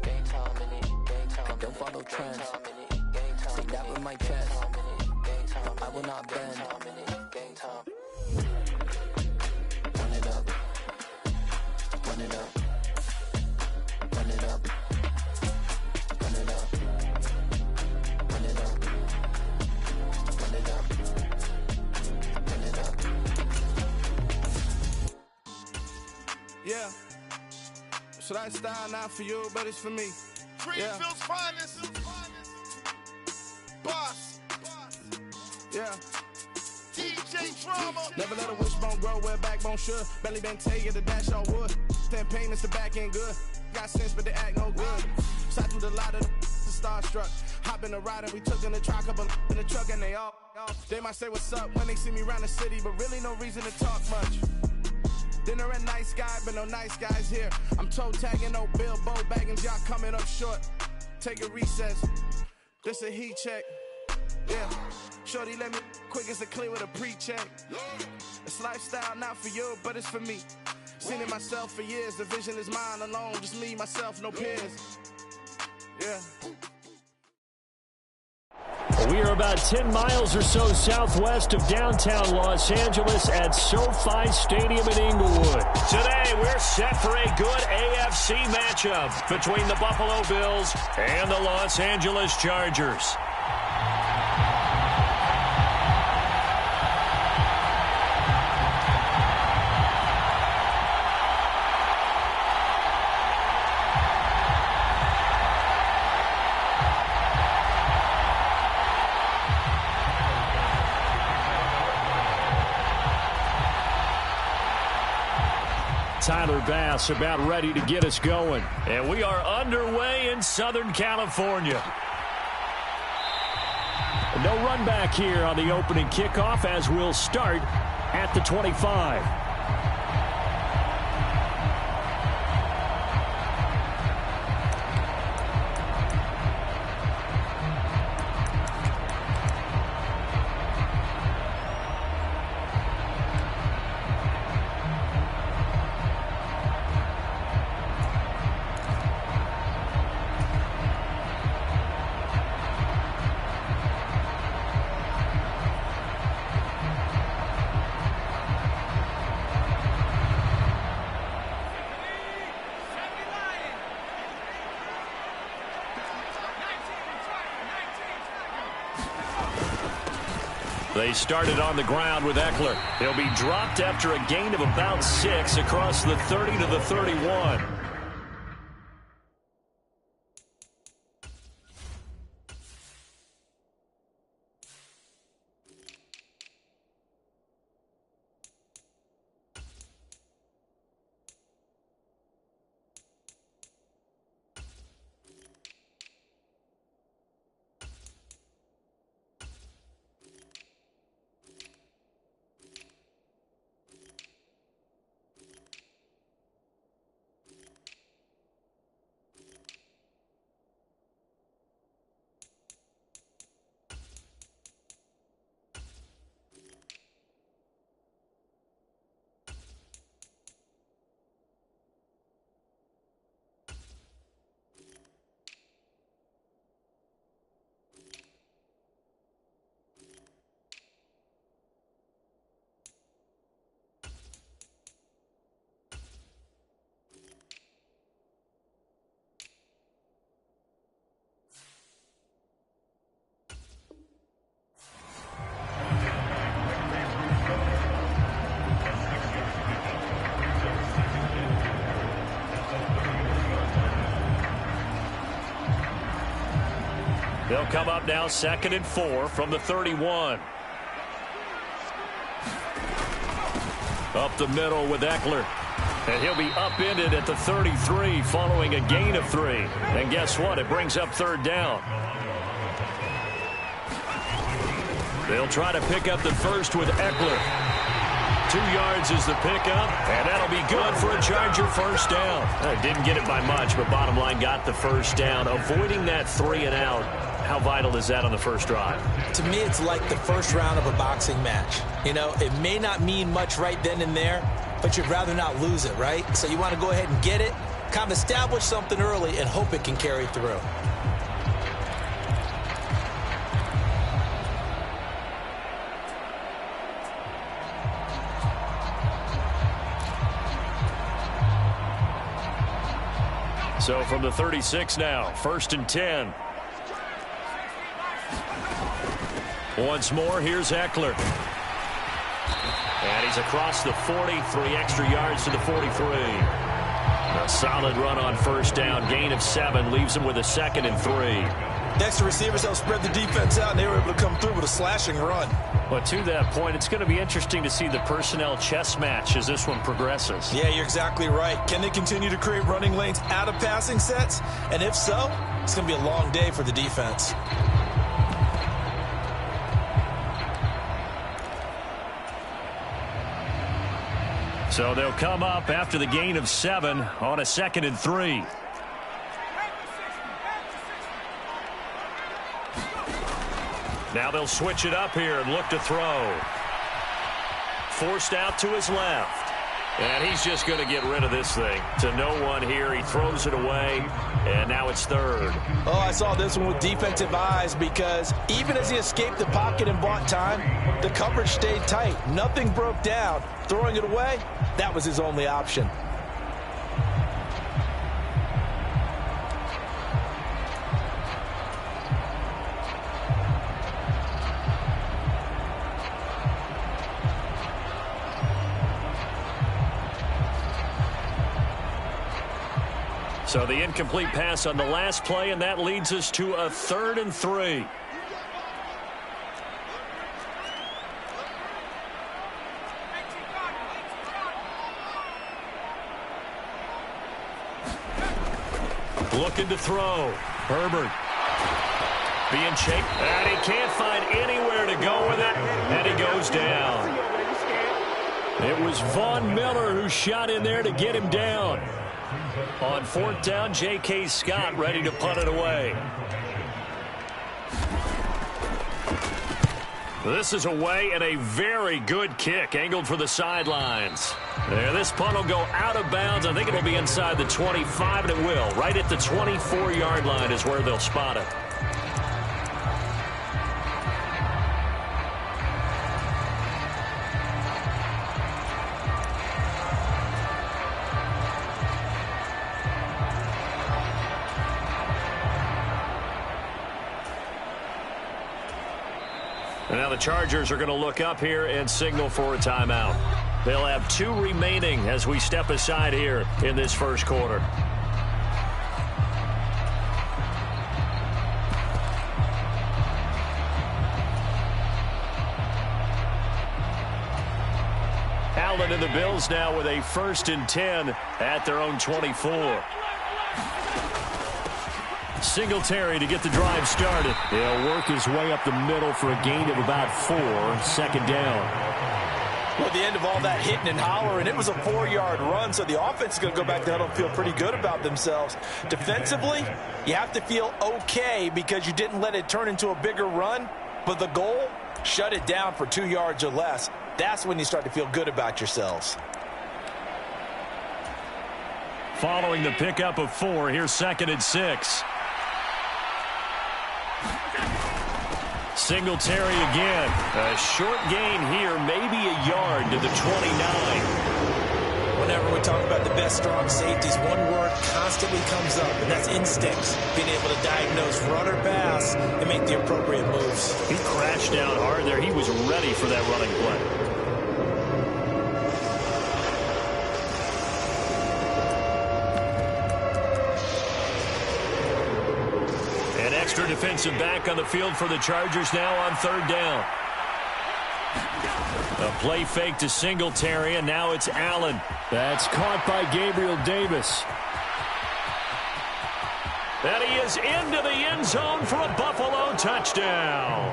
Game time in it. Game time. I don't follow trends. Say that with my chest. I will not bend. Game time. Run it up. Run it up. Run it up. Run it up. Run it up. Run it up. Run it up. Yeah. So that style not for you, but it's for me. Greenfield's finest. Boss. Yeah. DJ Drama. Never let a wishbone grow where backbone should. Belly been taking the dash on wood. 10 payments, the back end good. Got sense, but they act no good. Side through the lot of the starstruck. Hop in the ride and we took in the truck, couple in the truck and they all. They might say what's up when they see me around the city, but really no reason to talk much. Dinner and nice guy, but no nice guys here. I'm toe tagging, no Bilbo Baggins, y'all coming up short. Take a recess. This a heat check. Yeah. Shorty let me quick as a clear with a pre-check. It's lifestyle not for you, but it's for me. Seen it myself for years. The vision is mine alone. Just me, myself, no peers. Yeah. We are about 10 miles or so southwest of downtown Los Angeles at SoFi Stadium in Inglewood. Today, we're set for a good AFC matchup between the Buffalo Bills and the Los Angeles Chargers. Tyler Bass about ready to get us going. And we are underway in Southern California. No run back here on the opening kickoff as we'll start at the 25. They started on the ground with Eckler. He'll be dropped after a gain of about 6 across the 30 to the 31. They'll come up now 2nd and 4 from the 31. Up the middle with Eckler. And he'll be upended at the 33 following a gain of 3. And guess what? It brings up 3rd down. They'll try to pick up the first with Eckler. 2 yards is the pickup, and that'll be good for a Charger first down. Didn't get it by much, but bottom line got the first down. Avoiding that 3 and out, how vital is that on the first drive? To me, it's like the first round of a boxing match. You know, it may not mean much right then and there, but you'd rather not lose it, right? So you want to go ahead and get it, kind of establish something early, and hope it can carry through. So from the 36 now, 1st and 10. Once more, here's Eckler. And he's across the 40, 3 extra yards to the 43. A solid run on first down, gain of 7, leaves him with a 2nd and 3. The extra receivers helped spread the defense out, and they were able to come through with a slashing run. But to that point, it's going to be interesting to see the personnel chess match as this one progresses. Yeah, you're exactly right. Can they continue to create running lanes out of passing sets? And if so, it's going to be a long day for the defense. So they'll come up after the gain of 7 on a 2nd and 3. Now they'll switch it up here and look to throw. Forced out to his left. And he's just going to get rid of this thing. To no one here. He throws it away. And now it's 3rd. Oh, I saw this one with defensive eyes because even as he escaped the pocket and bought time, the coverage stayed tight. Nothing broke down. Throwing it away, that was his only option. So the incomplete pass on the last play, and that leads us to a 3rd and 3. Looking to throw. Herbert being chased, and he can't find anywhere to go with it, and he goes down. It was Von Miller who shot in there to get him down. On 4th down, J.K. Scott ready to punt it away. This is away and a very good kick angled for the sidelines. There, this punt will go out of bounds. I think it'll be inside the 25, and it will. Right at the 24-yard line is where they'll spot it. And now the Chargers are going to look up here and signal for a timeout. They'll have 2 remaining as we step aside here in this first quarter. Allen and the Bills now with a 1st and 10 at their own 24. Singletary to get the drive started. He'll work his way up the middle for a gain of about 4, 2nd down. Well, at the end of all that hitting and hollering, it was a 4-yard run, so the offense is going to go back to huddle and feel pretty good about themselves. Defensively, you have to feel okay because you didn't let it turn into a bigger run, but the goal, shut it down for 2 yards or less. That's when you start to feel good about yourselves. Following the pickup of 4, here's 2nd and 6. Singletary again. A short gain here, maybe a yard to the 29. Whenever we talk about the best strong safeties, one word constantly comes up, and that's instincts. Being able to diagnose run or pass and make the appropriate moves. He crashed down hard there. He was ready for that running play. extra defensive back on the field for the Chargers now on third down. A play fake to Singletary, and now it's Allen. That's caught by Gabriel Davis. And he is into the end zone for a Buffalo touchdown.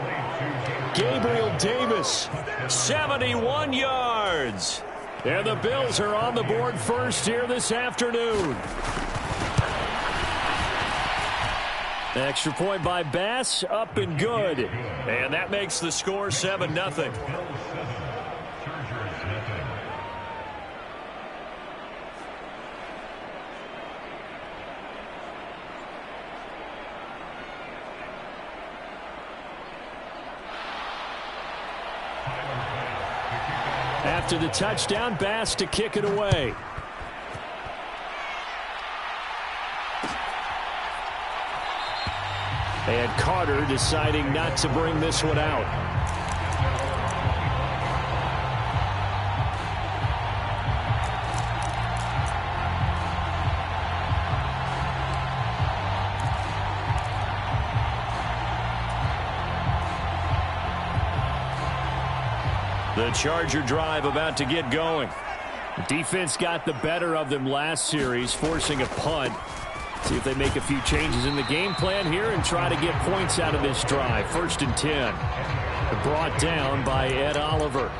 Gabriel Davis. 71 yards. And the Bills are on the board first here this afternoon. Extra point by Bass, up and good. And that makes the score 7-0. After the touchdown, Bass to kick it away. And Carter deciding not to bring this one out. The Charger drive about to get going. The defense got the better of them last series, forcing a punt. See if they make a few changes in the game plan here and try to get points out of this drive. 1st and 10. Brought down by Ed Oliver.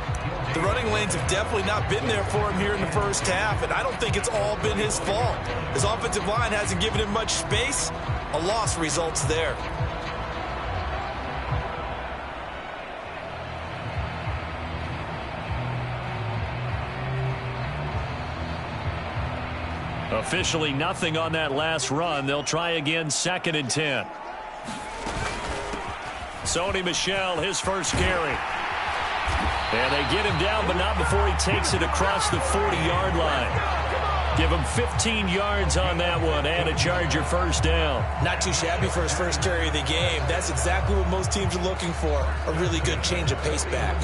The running lanes have definitely not been there for him here in the first half, and I don't think it's all been his fault. His offensive line hasn't given him much space. A loss results there. Officially nothing on that last run. They'll try again 2nd and 10. Sony Michel, his first carry. And they get him down, but not before he takes it across the 40-yard line. Give him 15 yards on that one and a Charger first down. Not too shabby for his first carry of the game. That's exactly what most teams are looking for. A really good change of pace back.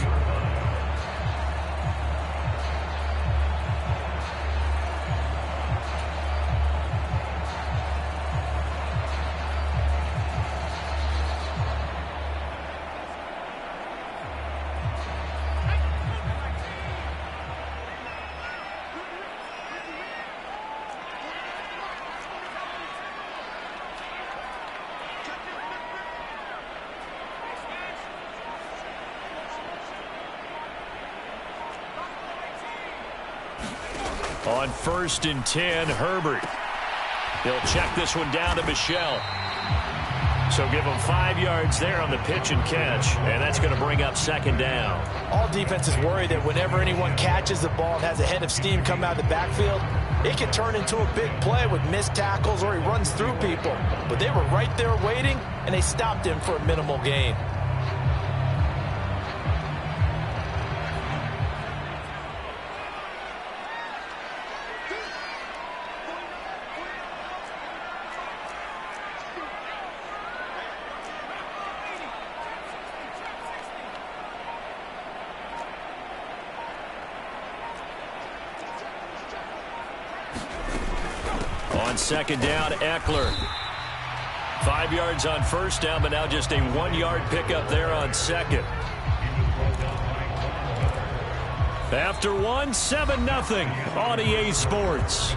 On 1st and 10, Herbert. He'll check this one down to Michel. So give him 5 yards there on the pitch and catch, and that's going to bring up 2nd down. All defenses worry that whenever anyone catches the ball and has a head of steam come out of the backfield, it can turn into a big play with missed tackles or he runs through people. But they were right there waiting, and they stopped him for a minimal gain. On 2nd down, Eckler. 5 yards on 1st down, but now just a 1-yard pickup there on 2nd. After 1, 7-0 on EA Sports.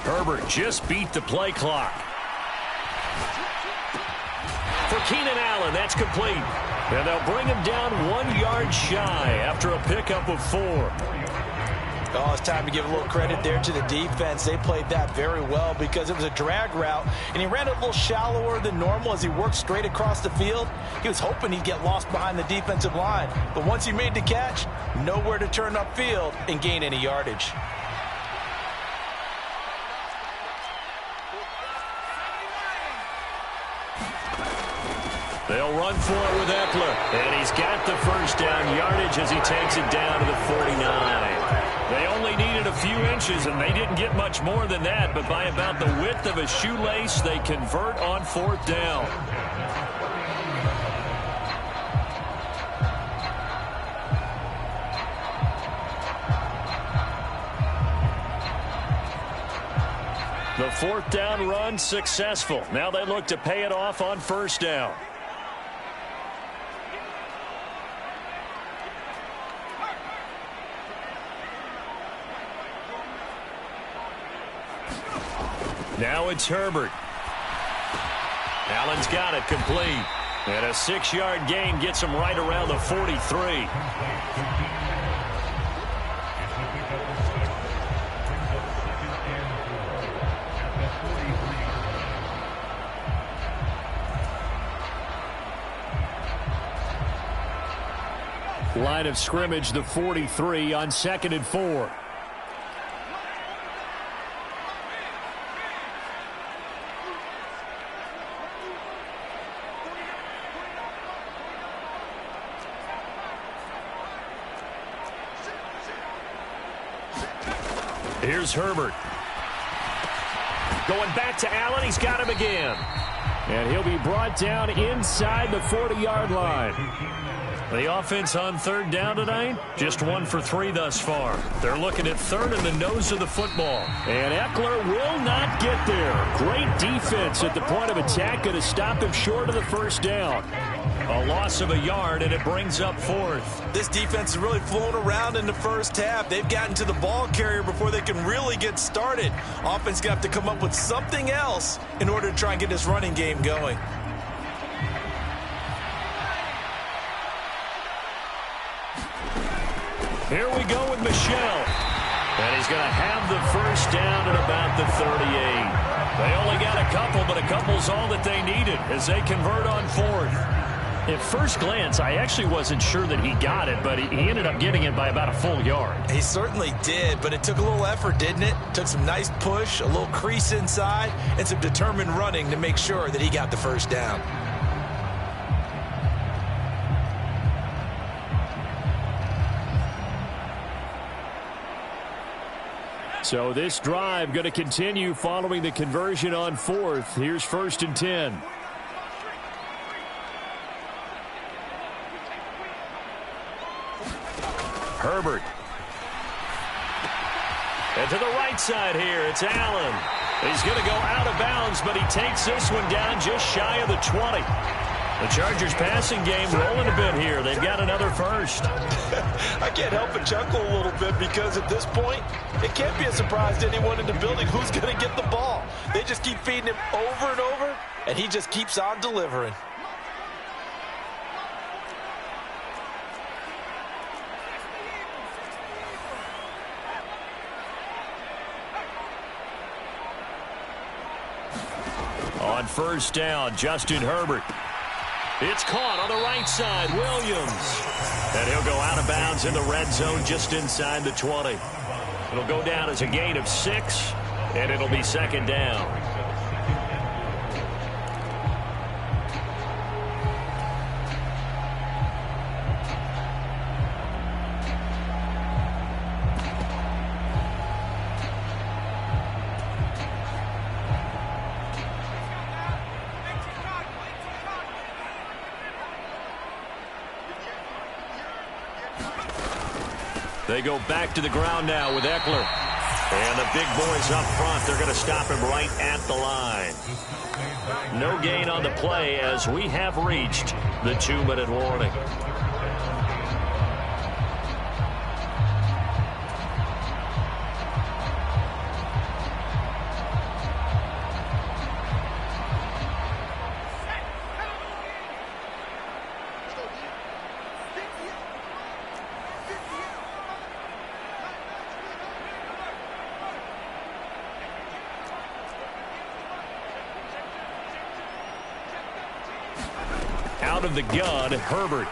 Herbert just beat the play clock. For Keenan Allen, that's complete. And they'll bring him down 1 yard shy after a pickup of 4. Oh, it's time to give a little credit there to the defense. They played that very well because it was a drag route, and he ran a little shallower than normal as he worked straight across the field. He was hoping he'd get lost behind the defensive line, but once he made the catch, nowhere to turn upfield and gain any yardage. They'll run for it with Eckler, and he's got the first down yardage as he takes it down to the 49. They only needed a few inches, and they didn't get much more than that, but by about the width of a shoelace, they convert on 4th down. The 4th down run successful. Now they look to pay it off on 1st down. Now it's Herbert. Allen's got it complete. And a 6-yard gain gets him right around the 43. Line of scrimmage, the 43 on 2nd and 4. Here's Herbert. Going back to Allen. He's got him again. And he'll be brought down inside the 40-yard line. The offense on 3rd down tonight, just 1 for 3 thus far. They're looking at 3rd in the nose of the football. And Eckler will not get there. Great defense at the point of attack, going to stop him short of the 1st down. A loss of a yard, and it brings up 4th. This defense is really flown around in the first half. They've gotten to the ball carrier before they can really get started. Offense going to have to come up with something else in order to try and get this running game going. Here we go with Michel. And he's going to have the first down at about the 38. They only got a couple, but a couple's all that they needed as they convert on 4th. At first glance, I actually wasn't sure that he got it, but he ended up getting it by about a full yard. He certainly did, but it took a little effort, didn't it? Took some nice push, a little crease inside, and some determined running to make sure that he got the first down. So this drive going to continue following the conversion on 4th. Here's 1st and 10. Herbert. And to the right side here, it's Allen. He's going to go out of bounds, but he takes this one down just shy of the 20. The Chargers passing game rolling a bit here. They've got another first. I can't help but chuckle a little bit because at this point, it can't be a surprise to anyone in the building who's going to get the ball. They just keep feeding him over and over, and he just keeps on delivering. On 1st down, Justin Herbert. It's caught on the right side, Williams. And he'll go out of bounds in the red zone just inside the 20. It'll go down as a gain of 6, and it'll be 2nd down. They go back to the ground now with Eckler. And the big boys up front, they're going to stop him right at the line. No gain on the play as we have reached the 2-minute warning. Out of the gun, Herbert.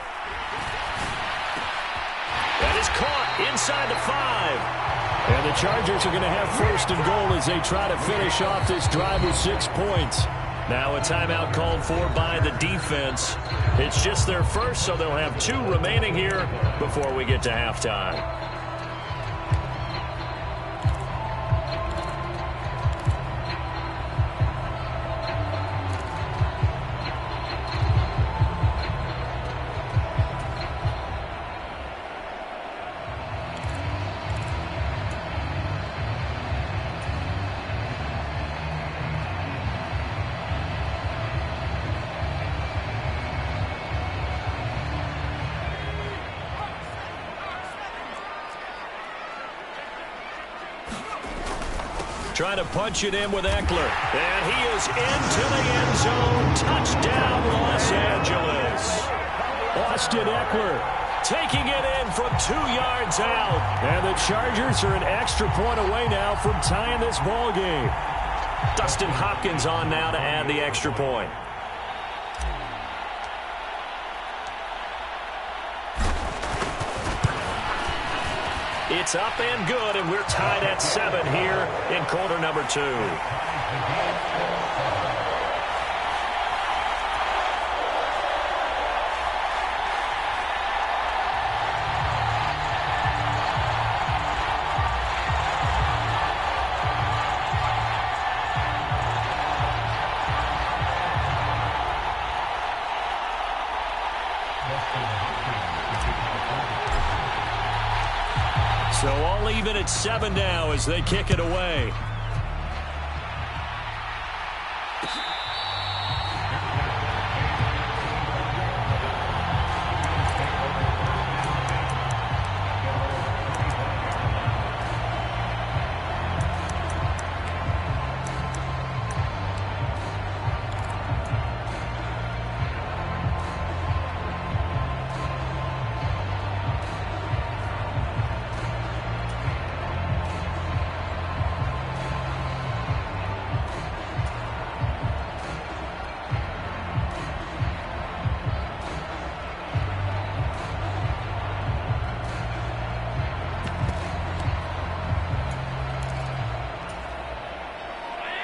That is caught inside the 5. And the Chargers are going to have first and goal as they try to finish off this drive with 6 points. Now a timeout called for by the defense. It's just their first, so they'll have 2 remaining here before we get to halftime. Trying to punch it in with Eckler. And he is into the end zone. Touchdown, Los Angeles. Austin Eckler taking it in from 2 yards out. And the Chargers are an extra point away now from tying this ball game. Dustin Hopkins on now to add the extra point. It's up and good, and we're tied at 7 here in quarter number 2. So all even at 7 now as they kick it away.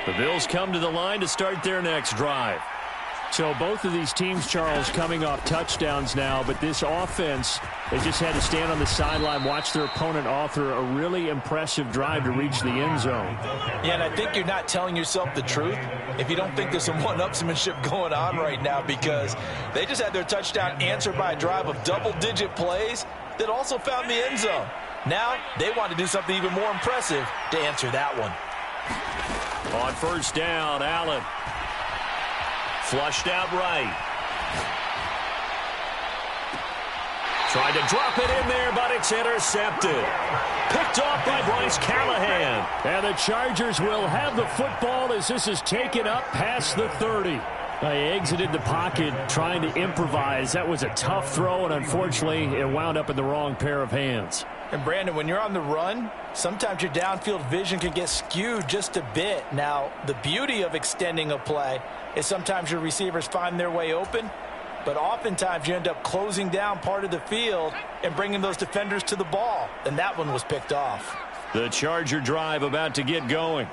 The Bills come to the line to start their next drive. So both of these teams, Charles, coming off touchdowns now, but this offense, they just had to stand on the sideline, watch their opponent author a really impressive drive to reach the end zone. Yeah, and I think you're not telling yourself the truth if you don't think there's some one-upsmanship going on right now, because they just had their touchdown answered by a drive of double-digit plays that also found the end zone. Now they want to do something even more impressive to answer that one. On first down, Allen. Flushed out right. Tried to drop it in there, but it's intercepted. Picked off by Bryce Callahan. And the Chargers will have the football as this is taken up past the 30. They exited the pocket trying to improvise. That was a tough throw, and unfortunately, it wound up in the wrong pair of hands. And, Brandon, when you're on the run, sometimes your downfield vision can get skewed just a bit. Now, the beauty of extending a play is sometimes your receivers find their way open, but oftentimes you end up closing down part of the field and bringing those defenders to the ball, and that one was picked off. The Charger drive about to get going.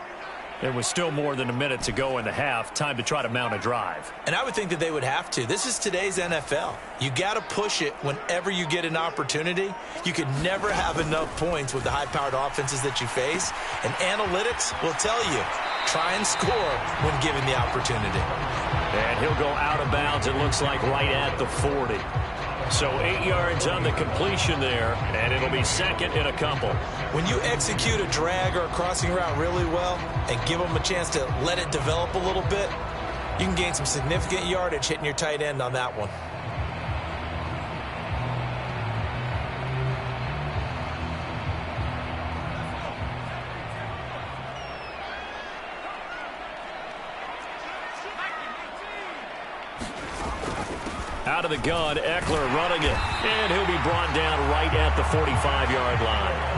There was still more than a minute to go in the half. Time to try to mount a drive. And I would think that they would have to. This is today's NFL. You got to push it whenever you get an opportunity. You could never have enough points with the high-powered offenses that you face. And analytics will tell you, try and score when given the opportunity. And he'll go out of bounds, it looks like, right at the 40. So 8 yards on the completion there, and it'll be second in a couple. When you execute a drag or a crossing route really well and give them a chance to let it develop a little bit, you can gain some significant yardage hitting your tight end on that one. Out of the gun, Eckler running it. And he'll be brought down right at the 45-yard line.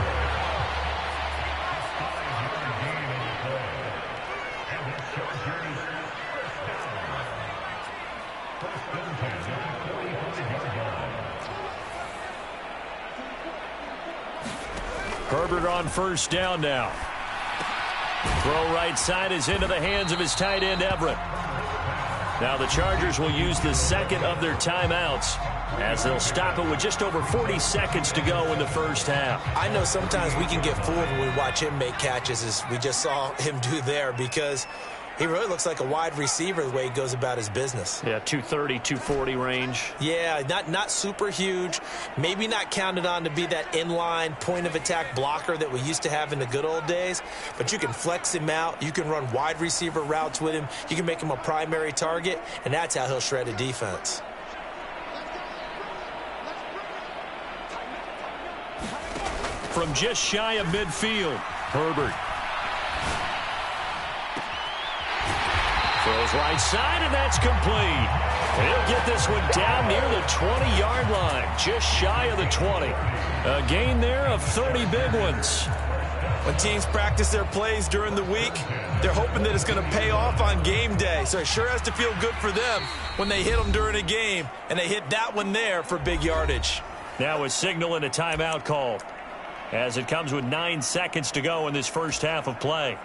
Herbert on first down now. Throw right side is into the hands of his tight end, Everett. Now the Chargers will use the second of their timeouts as they'll stop it with just over 40 seconds to go in the first half. I know sometimes we can get fooled when we watch him make catches, as we just saw him do there, because he really looks like a wide receiver the way he goes about his business. Yeah, 230, 240 range. Yeah, not super huge. Maybe not counted on to be that inline point-of-attack blocker that we used to have in the good old days. But you can flex him out. You can run wide receiver routes with him. You can make him a primary target, and that's how he'll shred a defense. From just shy of midfield, Herbert. Throws right side, and that's complete. He'll get this one down near the 20-yard line, just shy of the 20. A gain there of 30 big ones. When teams practice their plays during the week, they're hoping that it's going to pay off on game day. So it sure has to feel good for them when they hit them during a game, and they hit that one there for big yardage. Now a signal and a timeout call, as it comes with 9 seconds to go in this first half of play.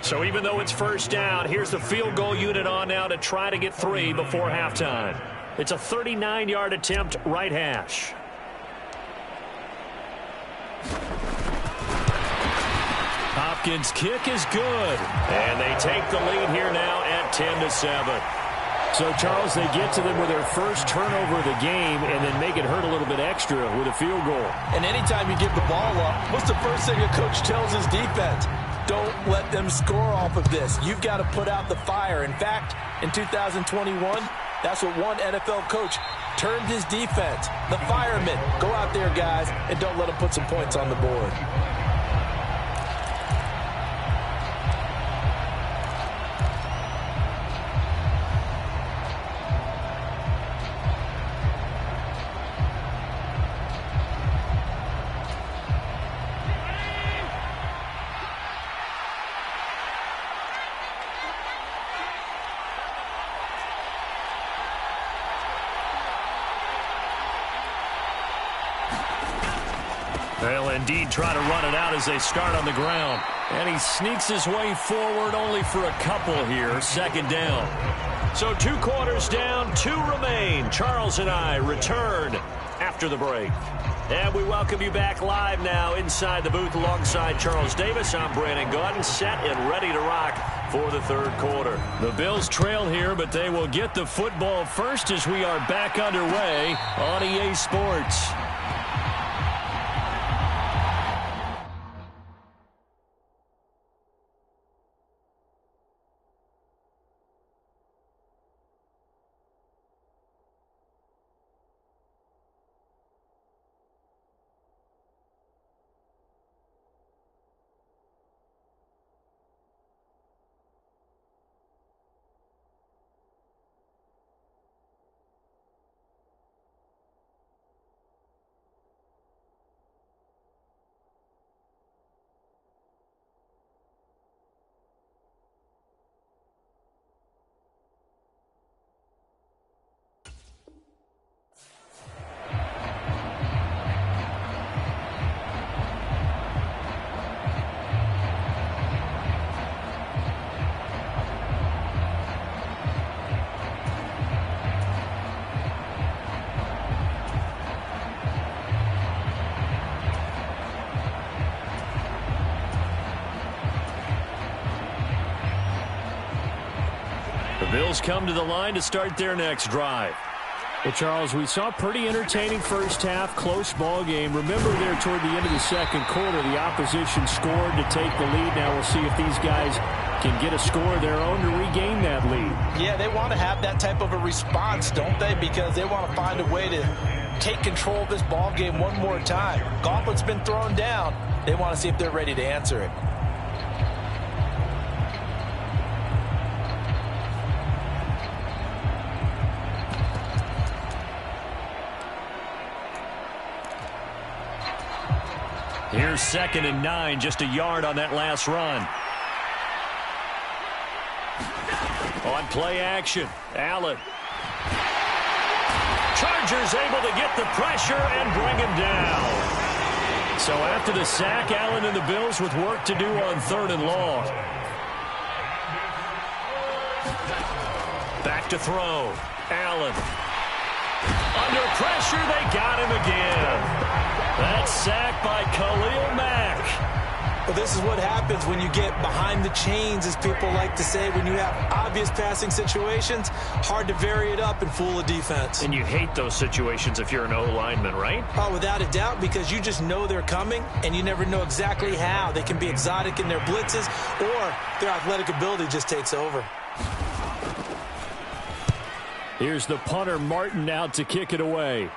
So even though it's first down, here's the field goal unit on now to try to get 3 before halftime. It's a 39-yard attempt, right hash. Hopkins' kick is good, and they take the lead here now at 10-7. So, Charles, they get to them with their first turnover of the game and then make it hurt a little bit extra with a field goal. And anytime you give the ball up, what's the first thing a coach tells his defense? Don't let them score off of this. You've got to put out the fire. In fact, in 2021, that's what one NFL coach termed his defense. The firemen. Go out there, guys, and don't let them put some points on the board. They'll indeed try to run it out as they start on the ground. And he sneaks his way forward only for a couple here. Second down. So 2 quarters down, 2 remain. Charles and I return after the break. And we welcome you back live now inside the booth alongside Charles Davis. I'm Brandon Gaudin, set and ready to rock for the third quarter. The Bills trail here, but they will get the football first as we are back underway on EA Sports. Bills come to the line to start their next drive. Well, Charles, we saw a pretty entertaining first half, close ball game. Remember there toward the end of the second quarter, the opposition scored to take the lead. Now we'll see if these guys can get a score of their own to regain that lead. Yeah, they want to have that type of a response, don't they? Because they want to find a way to take control of this ball game one more time. Gauntlet's been thrown down. They want to see if they're ready to answer it. Here's 2nd and 9, just a yard on that last run. On play action, Allen. Chargers able to get the pressure and bring him down. So after the sack, Allen and the Bills with work to do on 3rd and long. Back to throw. Allen. Under pressure, they got him again. That sack by Khalil Mack. Well, this is what happens when you get behind the chains, as people like to say. When you have obvious passing situations, hard to vary it up and fool a defense. And you hate those situations if you're an O-lineman, right? Oh, without a doubt, because you just know they're coming, and you never know exactly how. They can be exotic in their blitzes, or their athletic ability just takes over. Here's the punter, Martin, out to kick it away.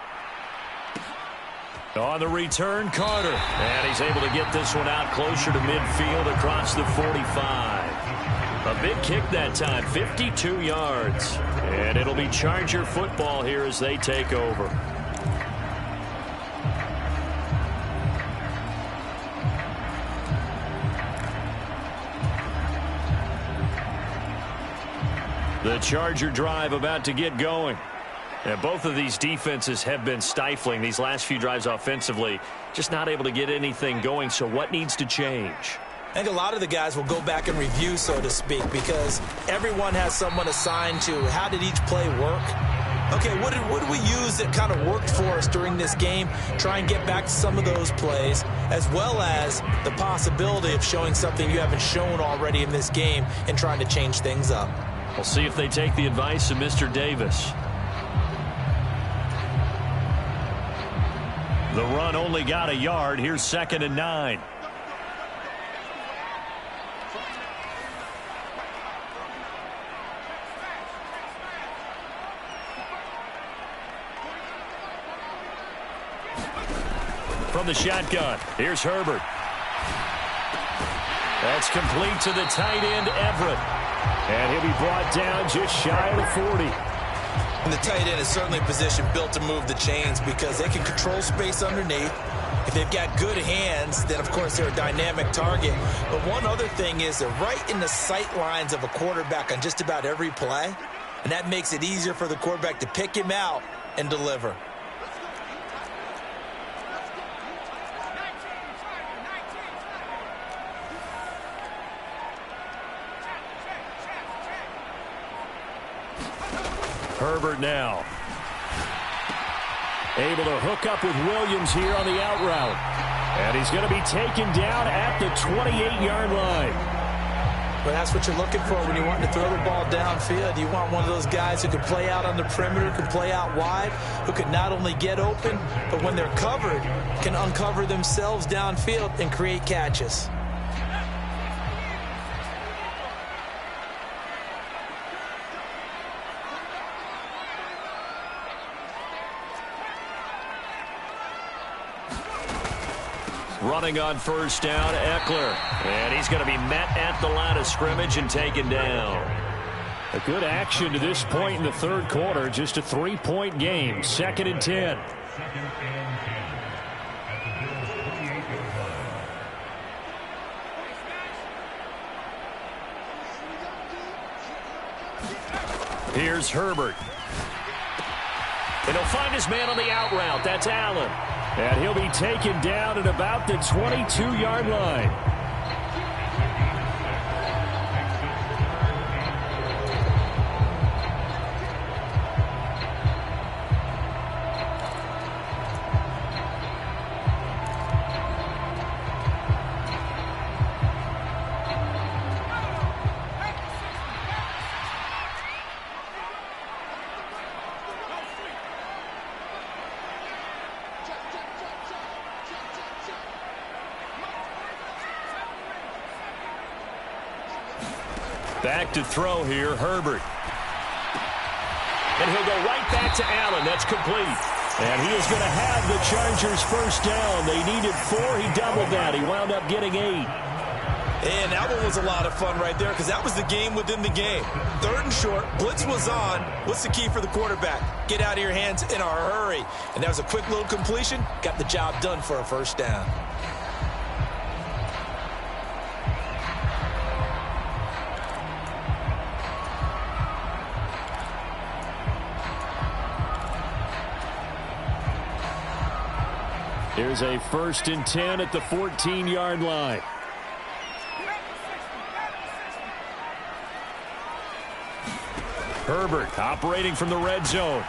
On the return, Carter. And he's able to get this one out closer to midfield across the 45. A big kick that time, 52 yards. And it'll be Charger football here as they take over. The Charger drive about to get going. And both of these defenses have been stifling these last few drives offensively. Just not able to get anything going. So what needs to change? I think a lot of the guys will go back and review, so to speak, because everyone has someone assigned to how did each play work. Okay, what did we use that kind of worked for us during this game? Try and get back to some of those plays, as well as the possibility of showing something you haven't shown already in this game and trying to change things up. We'll see if they take the advice of Mr. Davis. The run only got a yard. Here's 2nd and 9. From the shotgun, here's Herbert. That's complete to the tight end, Everett. And he'll be brought down just shy of the 40. And the tight end is certainly a position built to move the chains because they can control space underneath. If they've got good hands, then, of course, they're a dynamic target. But one other thing is they're right in the sight lines of a quarterback on just about every play. And that makes it easier for the quarterback to pick him out and deliver. Herbert now. Able to hook up with Williams here on the out route. And he's going to be taken down at the 28-yard line. Well, that's what you're looking for when you want to throw the ball downfield. You want one of those guys who can play out on the perimeter, can play out wide, who can not only get open, but when they're covered, can uncover themselves downfield and create catches. Running on 1st down, Eckler. And he's going to be met at the line of scrimmage and taken down. A good action to this point in the 3rd quarter. Just a 3-point game. 2nd and 10. Here's Herbert. And he'll find his man on the out route. That's Allen. And he'll be taken down at about the 22-yard line. Back to throw here, Herbert. And he'll go right back to Allen. That's complete. And he is going to have the Chargers 1st down. They needed 4. He doubled that. He wound up getting 8. And that one was a lot of fun right there because that was the game within the game. 3rd and short. Blitz was on. What's the key for the quarterback? Get out of your hands in a hurry. And that was a quick little completion. Got the job done for a 1st down. Here's a 1st and 10 at the 14-yard line. Herbert operating from the red zone.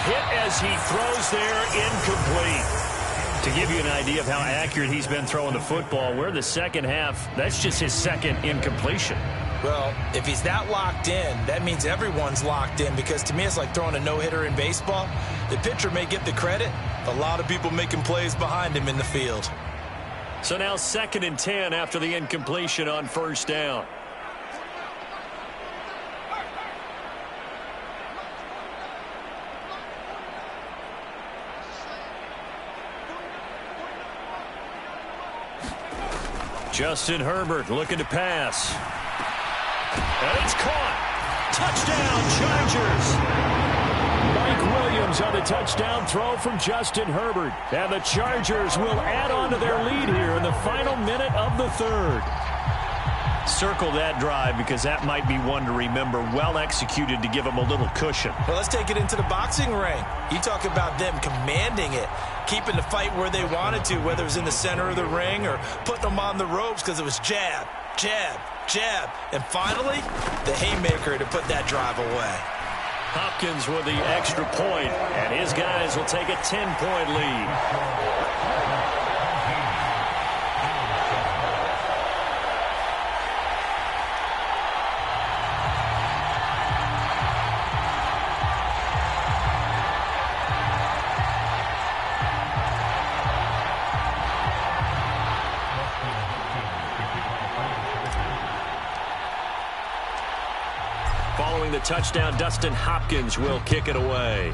Hit as he throws there, incomplete. To give you an idea of how accurate he's been throwing the football, we're in the second half. That's just his second incompletion. Well, if he's that locked in, that means everyone's locked in, because to me it's like throwing a no-hitter in baseball. The pitcher may get the credit, a lot of people making plays behind him in the field. So now 2nd and 10 after the incompletion on 1st down. Justin Herbert looking to pass. And it's caught. Touchdown, Chargers. Mike Williams on the touchdown throw from Justin Herbert. And the Chargers will add on to their lead here in the final minute of the 3rd. Circle that drive, because that might be one to remember. Well executed to give them a little cushion. Well, let's take it into the boxing ring. You talk about them commanding it, keeping the fight where they wanted to, whether it was in the center of the ring or putting them on the ropes, because it was jab, jab, jab. And finally, the haymaker to put that drive away. Hopkins with the extra point, and his guys will take a 10-point lead. Following the touchdown, Dustin Hopkins will kick it away.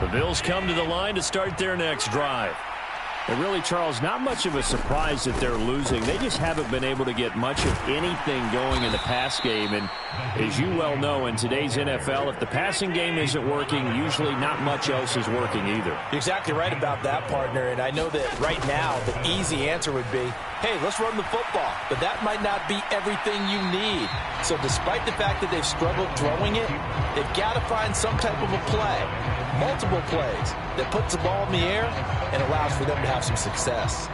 The Bills come to the line to start their next drive. And really, Charles, not much of a surprise that they're losing. They just haven't been able to get much of anything going in the pass game. And as you well know, in today's NFL, if the passing game isn't working, usually not much else is working either. You're exactly right about that, partner. And I know that right now the easy answer would be, hey, let's run the football. But that might not be everything you need. So despite the fact that they've struggled throwing it, they've got to find some type of a play, multiple plays, that puts the ball in the air and allows for them to have some success.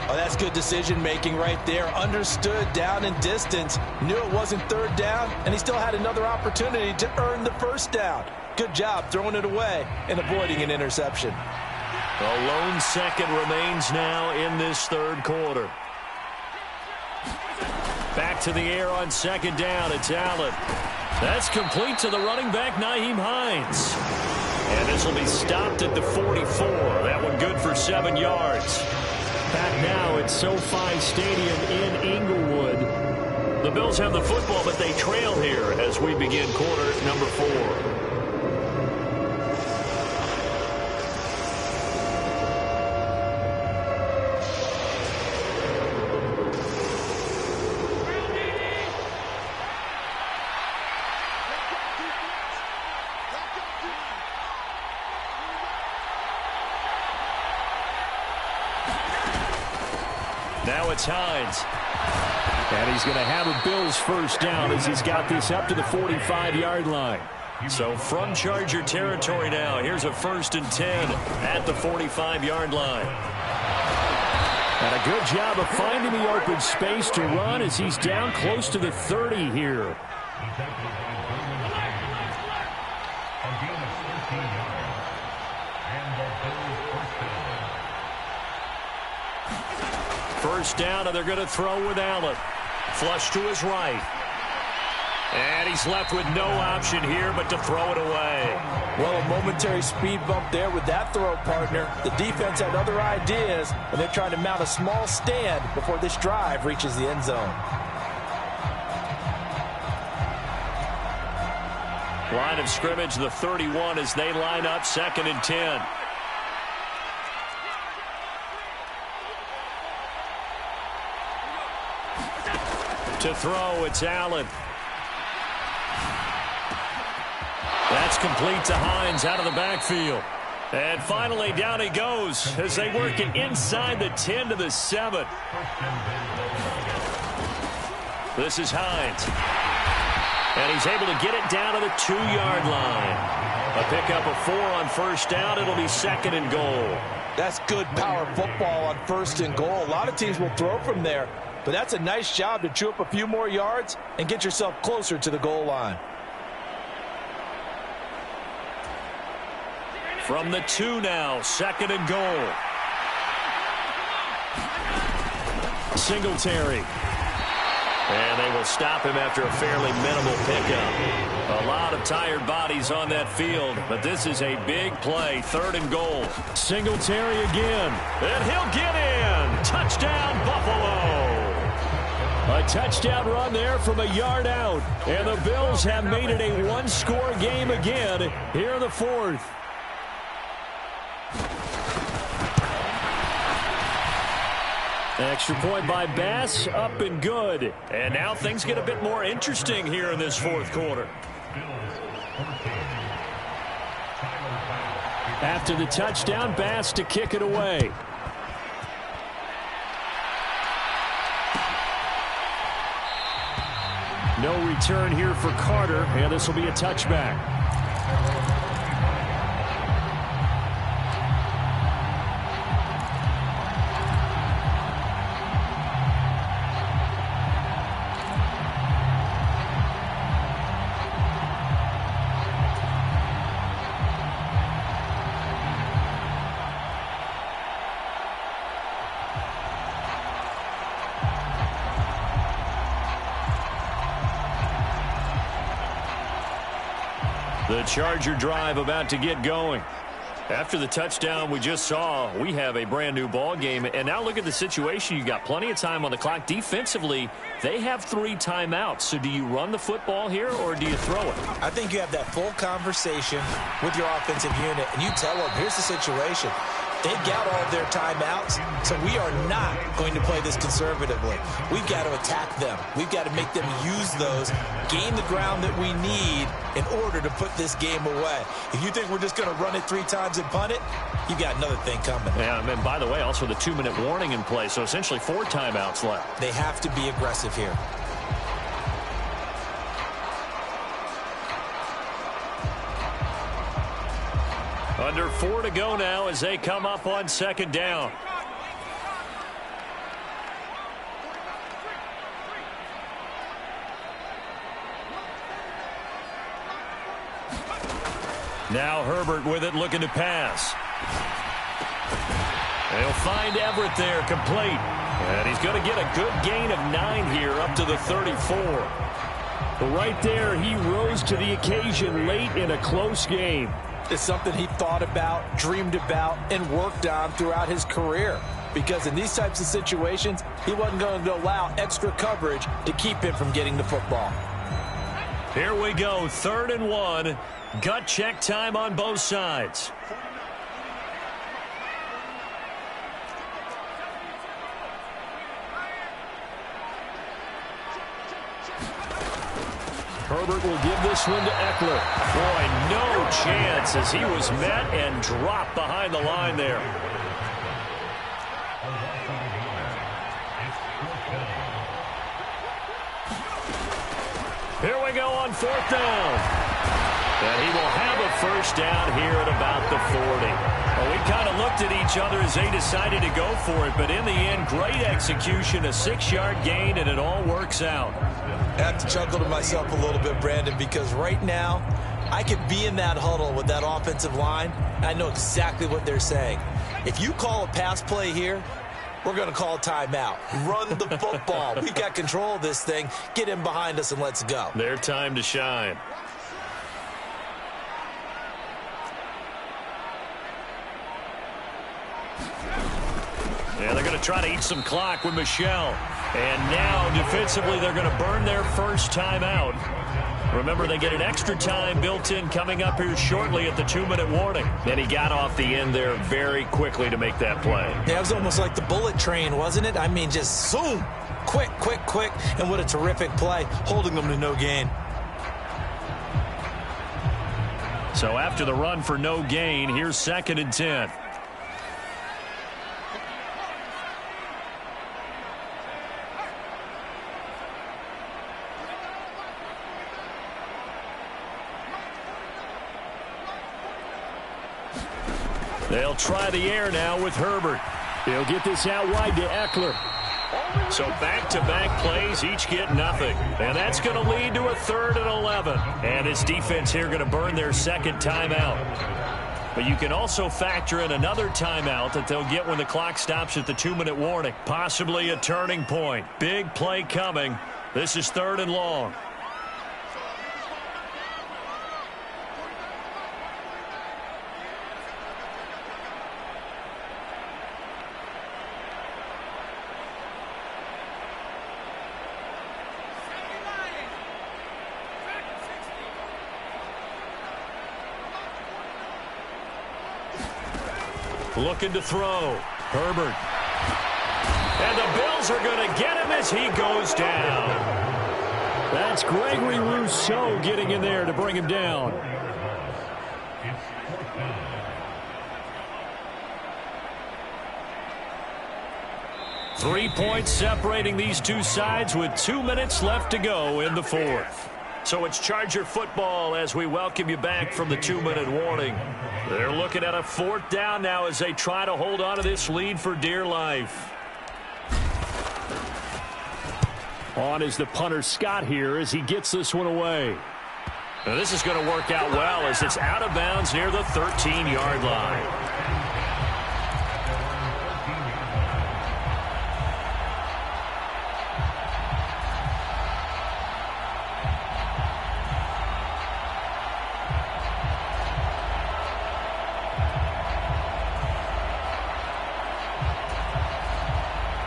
Oh, that's good decision-making right there. Understood down and distance, knew it wasn't third down, and he still had another opportunity to earn the first down. Good job throwing it away and avoiding an interception. A lone second remains now in this third quarter. Back to the air on second down. It's Allen. That's complete to the running back, Nyheim Hines. And this will be stopped at the 44. That one good for 7 yards. Back now at SoFi Stadium in Inglewood. The Bills have the football, but they trail here as we begin quarter number 4. Now it's Hines. And he's going to have a Bills first down as he's got this up to the 45-yard line. So from Charger territory now, here's a 1st and 10 at the 45-yard line. And a good job of finding the open space to run as he's down close to the 30 here. First down, and they're going to throw with Allen. Flush to his right. And he's left with no option here but to throw it away. Well, a momentary speed bump there with that throw, partner. The defense had other ideas, and they're trying to mount a small stand before this drive reaches the end zone. Line of scrimmage, the 31 as they line up 2nd and 10. To throw, it's Allen. That's complete to Hines out of the backfield. And finally, down he goes as they work it inside the 10 to the 7. This is Hines. And he's able to get it down to the 2-yard line. A pickup of 4 on 1st down. It'll be 2nd and goal. That's good power football on 1st and goal. A lot of teams will throw from there, but that's a nice job to chew up a few more yards and get yourself closer to the goal line. From the 2 now, 2nd and goal. Singletary. And they will stop him after a fairly minimal pickup. A lot of tired bodies on that field, but this is a big play. 3rd and goal. Singletary again. And he'll get in. Touchdown, Buffalo. A touchdown run there from a yard out. And the Bills have made it a one-score game again here in the 4th. Extra point by Bass, up and good. And now things get a bit more interesting here in this 4th quarter. After the touchdown, Bass to kick it away. No return here for Carter, and this will be a touchback. The Charger drive about to get going. After the touchdown we just saw, we have a brand new ball game. And now look at the situation. You got plenty of time on the clock. Defensively, they have 3 timeouts. So do you run the football here or do you throw it? I think you have that full conversation with your offensive unit, and you tell them, here's the situation. They've got all of their timeouts, so we are not going to play this conservatively. We've got to attack them. We've got to make them use those, gain the ground that we need in order to put this game away. If you think we're just going to run it 3 times and punt it, you've got another thing coming. Yeah, and by the way, also the 2-minute warning in play, so essentially 4 timeouts left. They have to be aggressive here. Under 4 to go now as they come up on 2nd down. Now Herbert with it, looking to pass. They'll find Everett there, complete. And he's going to get a good gain of 9 here, up to the 34. But right there, he rose to the occasion late in a close game. It's something he thought about, dreamed about, and worked on throughout his career. Because in these types of situations, he wasn't going to allow extra coverage to keep him from getting the football. Here we go, 3rd and 1. Gut check time on both sides. Herbert will give this one to Eckler. Boy, no chance as he was met and dropped behind the line there. Here we go on 4th down. And he will have a 1st down here at about the 40. Well, we kind of looked at each other as they decided to go for it, but in the end, great execution, a 6-yard gain, and it all works out. I have to chuckle to myself a little bit, Brandon, because right now I could be in that huddle with that offensive line. I know exactly what they're saying. If you call a pass play here, we're going to call a timeout. Run the football. We've got control of this thing. Get in behind us and let's go. Their time to shine. Yeah, they're going to try to eat some clock with Michelle. And now, defensively, they're going to burn their 1st timeout. Remember, they get an extra time built in coming up here shortly at the 2-minute warning. And he got off the end there very quickly to make that play. Yeah, it was almost like the bullet train, wasn't it? I mean, just zoom. Quick, quick, quick. And what a terrific play, holding them to no gain. So after the run for no gain, here's 2nd and 10. They'll try the air now with Herbert. He'll get this out wide to Eckler. So back-to-back plays, each get nothing. And that's going to lead to a 3rd and 11. And this defense here going to burn their 2nd timeout. But you can also factor in another timeout that they'll get when the clock stops at the 2-minute warning. Possibly a turning point. Big play coming. This is 3rd and long. Looking to throw. Herbert. And the Bills are going to get him as he goes down. That's Gregory Rousseau getting in there to bring him down. Three points separating these two sides with 2 minutes left to go in the 4th. So it's Charger football as we welcome you back from the 2-minute warning. They're looking at a 4th down now as they try to hold on to this lead for dear life. On is the punter Scott here as he gets this one away. Now this is going to work out well as it's out of bounds near the 13-yard line.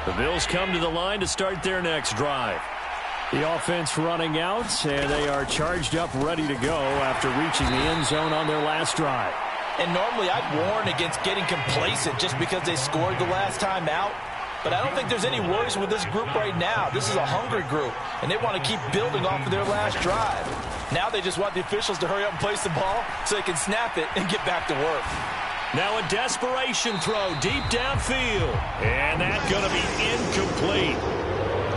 The Bills come to the line to start their next drive. The offense running out, and they are charged up, ready to go after reaching the end zone on their last drive. And normally I'd warn against getting complacent just because they scored the last time out. But I don't think there's any worries with this group right now. This is a hungry group, and they want to keep building off of their last drive. Now they just want the officials to hurry up and place the ball so they can snap it and get back to work. Now a desperation throw deep downfield. And that's going to be incomplete.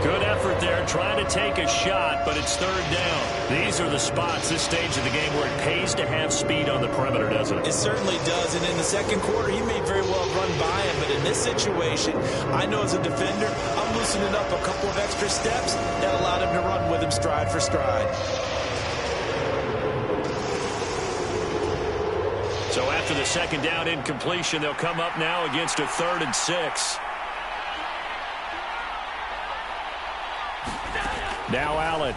Good effort there trying to take a shot, but it's 3rd down. These are the spots, this stage of the game, where it pays to have speed on the perimeter, doesn't it? It certainly does. And in the 2nd quarter, he may very well run by him. But in this situation, I know as a defender, I'm loosening up a couple of extra steps that allowed him to run with him stride for stride. So after the 2nd down incompletion, they'll come up now against a 3rd and 6. Now Allen.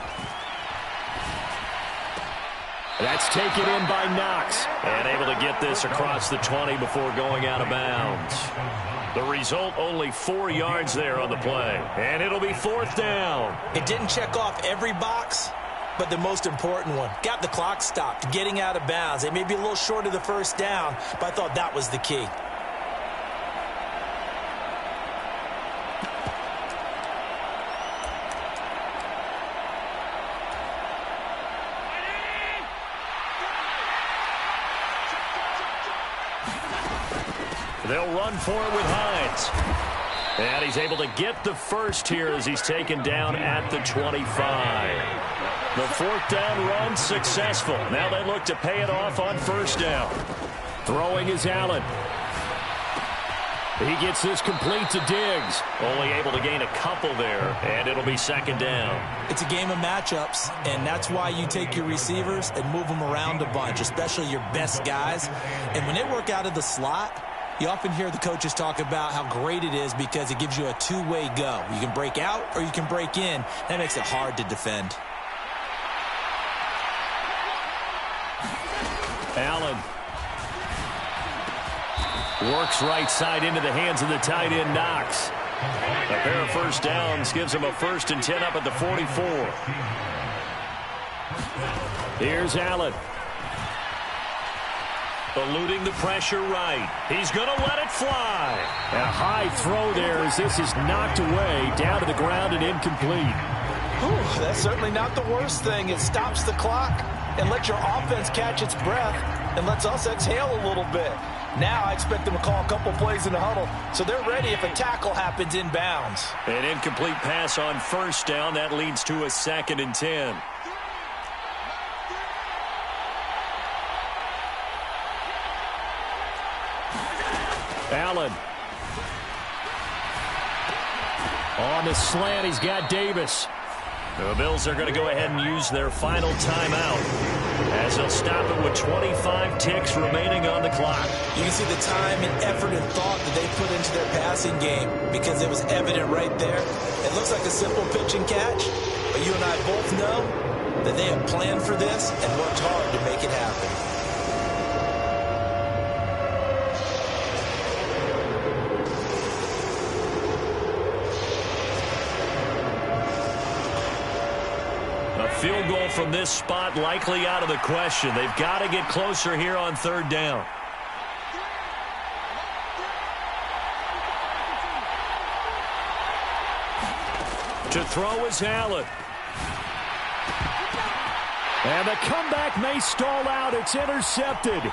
That's taken in by Knox. And able to get this across the 20 before going out of bounds. The result, only 4 yards there on the play. And it'll be 4th down. It didn't check off every box, but the most important one. Got the clock stopped, getting out of bounds. They may be a little short of the 1st down, but I thought that was the key. They'll run for it with Hines. And he's able to get the first here as he's taken down at the 25. The 4th down run successful. Now they look to pay it off on 1st down. Throwing is Allen. He gets this complete to Diggs. Only able to gain a couple there, and it'll be 2nd down. It's a game of matchups, and that's why you take your receivers and move them around a bunch, especially your best guys. And when they work out of the slot, you often hear the coaches talk about how great it is because it gives you a two-way go. You can break out or you can break in. That makes it hard to defend. Allen works right side into the hands of the tight end Knox. A pair of 1st downs gives him a 1st and 10 up at the 44. Here's Allen. Eluding the pressure right. He's going to let it fly. And a high throw there as this is knocked away, down to the ground and incomplete. Whew, that's certainly not the worst thing. It stops the clock and lets your offense catch its breath and lets us exhale a little bit. Now I expect them to call a couple plays in the huddle, so they're ready if a tackle happens inbounds. An incomplete pass on first down. That leads to a 2nd and 10. Allen. On the slant, he's got Davis. The Bills are going to go ahead and use their final timeout as they'll stop it with 25 ticks remaining on the clock. You can see the time and effort and thought that they put into their passing game because it was evident right there. It looks like a simple pitch and catch, but you and I both know that they have planned for this and worked hard to make it happen. Field goal from this spot likely out of the question. They've got to get closer here on 3rd down. To throw is Allen. And the comeback may stall out. It's intercepted.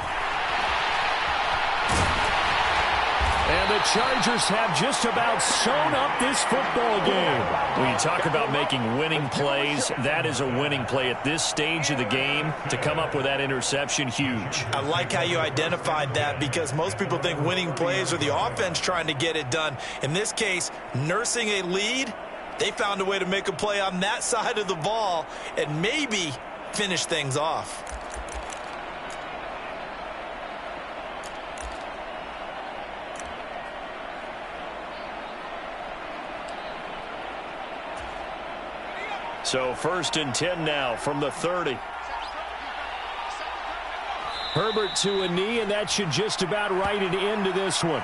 And the Chargers have just about sewn up this football game. When you talk about making winning plays, that is a winning play at this stage of the game. To come up with that interception, huge. I like how you identified that because most people think winning plays are the offense trying to get it done. In this case, nursing a lead, they found a way to make a play on that side of the ball and maybe finish things off. So 1st and 10 now from the 30. Herbert to a knee, and that should just about write it into this one.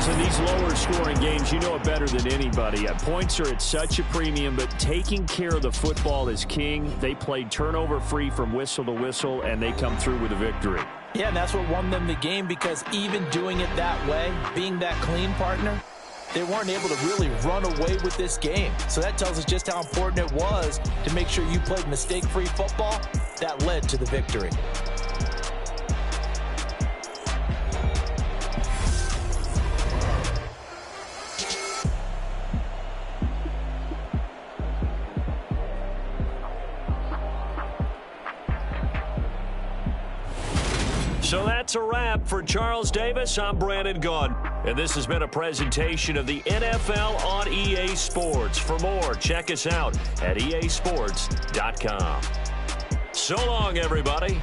In these lower scoring games, you know it better than anybody. Points are at such a premium, but taking care of the football is king. They played turnover free from whistle to whistle, and they come through with a victory. Yeah, and that's what won them the game because even doing it that way, being that clean partner, they weren't able to really run away with this game. So that tells us just how important it was to make sure you played mistake-free football. That led to the victory. So that's a wrap for Charles Davis. I'm Brandon Gaudin, and this has been a presentation of the NFL on EA Sports. For more, check us out at easports.com. So long, everybody.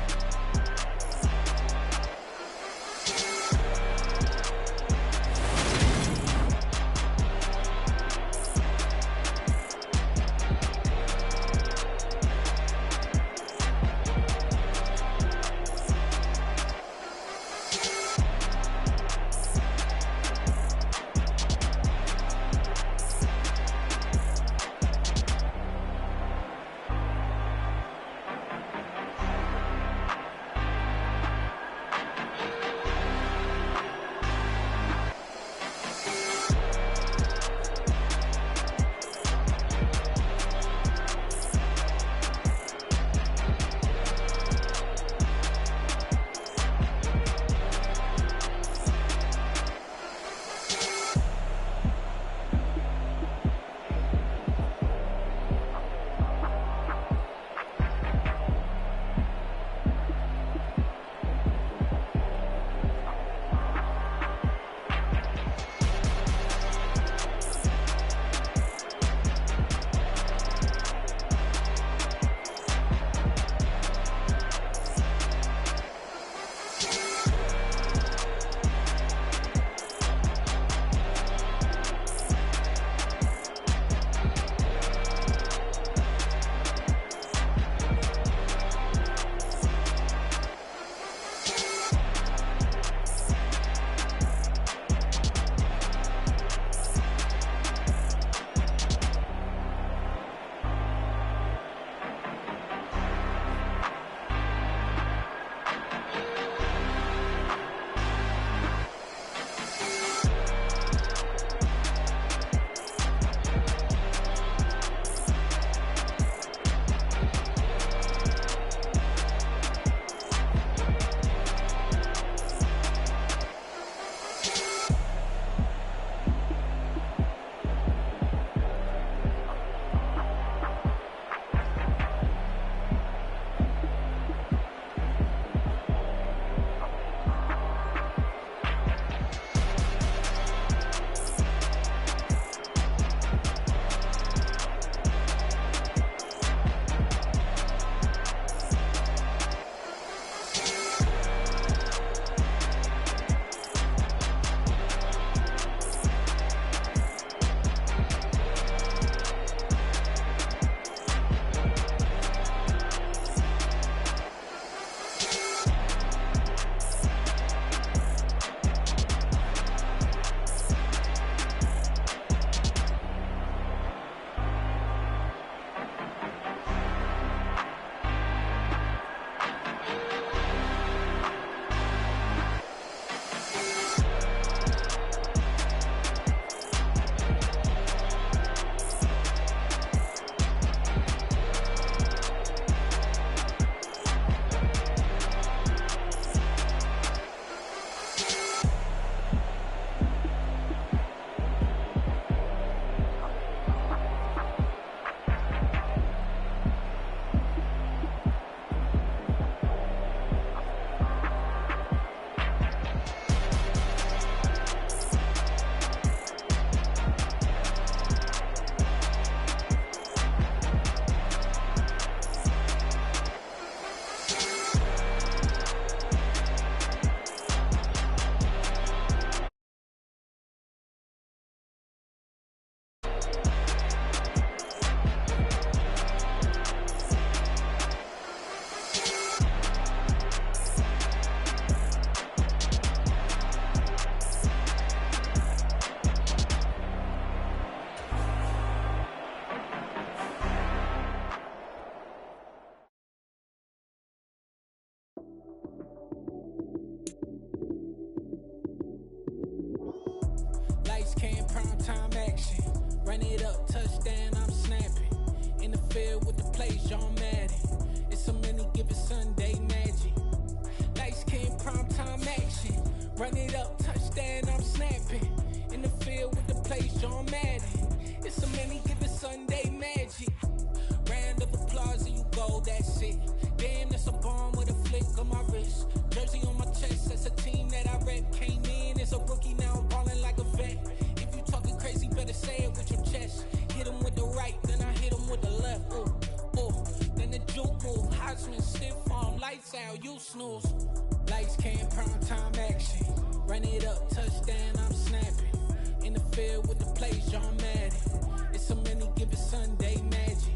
Run it up, touchdown, I'm snapping. In the field with the plays, John Madden. It's a many given Sunday magic. Light skin, prime time action. Run it up, touchdown, I'm snapping. In the field with the plays, John Madden. It's a many given Sunday magic. Round of applause and you go, that's it. Damn, that's a bomb with a flick on my wrist. Jersey on my chest, that's a team that I rep. Came in as a rookie, now I'm ballin' like a vet. If you talking crazy, better say it with your chest. Hit him with the right, then I hit him with the left. Then the juke move, Heisman, stiff arm, lights out, you snooze. Lights came, prime time action. Run it up, touchdown, I'm snapping. In the field with the plays, John Madden. It's a many given Sunday magic.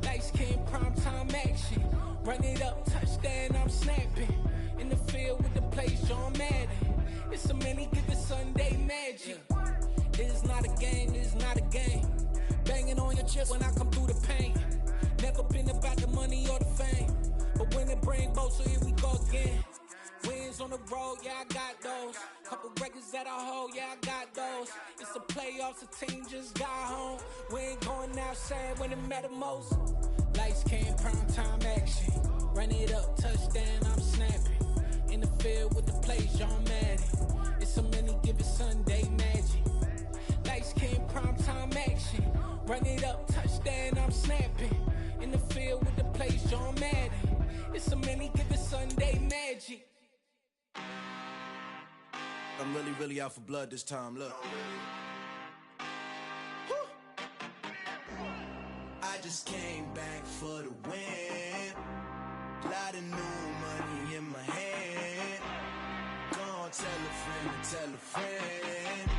Lights came, prime time action. Run it up, touchdown, I'm snapping. In the field with the plays, John Madden. It's a many given Sunday magic. It is not a game, it is not a game. Banging on your chest when I come through the pain. Never been about the money or the fame. But when it bring both, so here we go again. Wins on the road, yeah, I got those. Couple records that I hold, yeah, I got those. It's the playoffs, the team just got home. We ain't going outside when it matter most. Lights came, prime time action. Run it up, touchdown, I'm snapping. In the field with the plays, John Madden. It's a many given Sunday magic. Lights came, prime time action. Run it up, touchdown, I'm snapping. In the field with the plays, John Madden. It's a many given Sunday magic. I'm really out for blood this time, look. I just came back for the win. Lot of new money in my hand. Gonna tell a friend to tell a friend.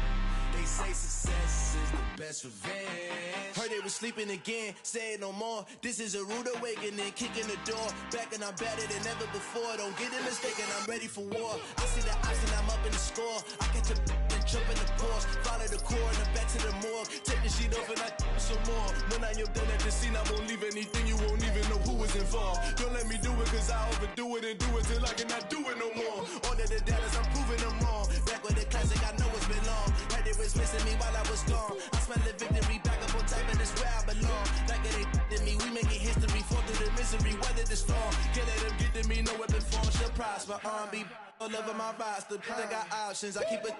They say success is the best revenge. Heard they was sleeping again, say it no more. This is a rude awakening, kicking the door. Back and I'm better than ever before. Don't get it mistaken, I'm ready for war. I see the option, I'm up in the score. I catch a and jump in the course. Follow the core and I'm back to the morgue. Take the sheet off and I some more. When I am done at the scene, I won't leave anything. You won't even know who was involved. Don't let me do it cause I overdo it and do it till I cannot do it no more. All of the Dallas, I'm proving them wrong. Back with the classic, I know it's been long. Heard they was missing me while I was gone. I smell the victory, back up on type and it's where I belong. Like it ain't to me, we making history. Fall through the misery, weather the storm. Can't let them get to me, no weapon form shall prosper. R&B all over my roster, I got options. I keep it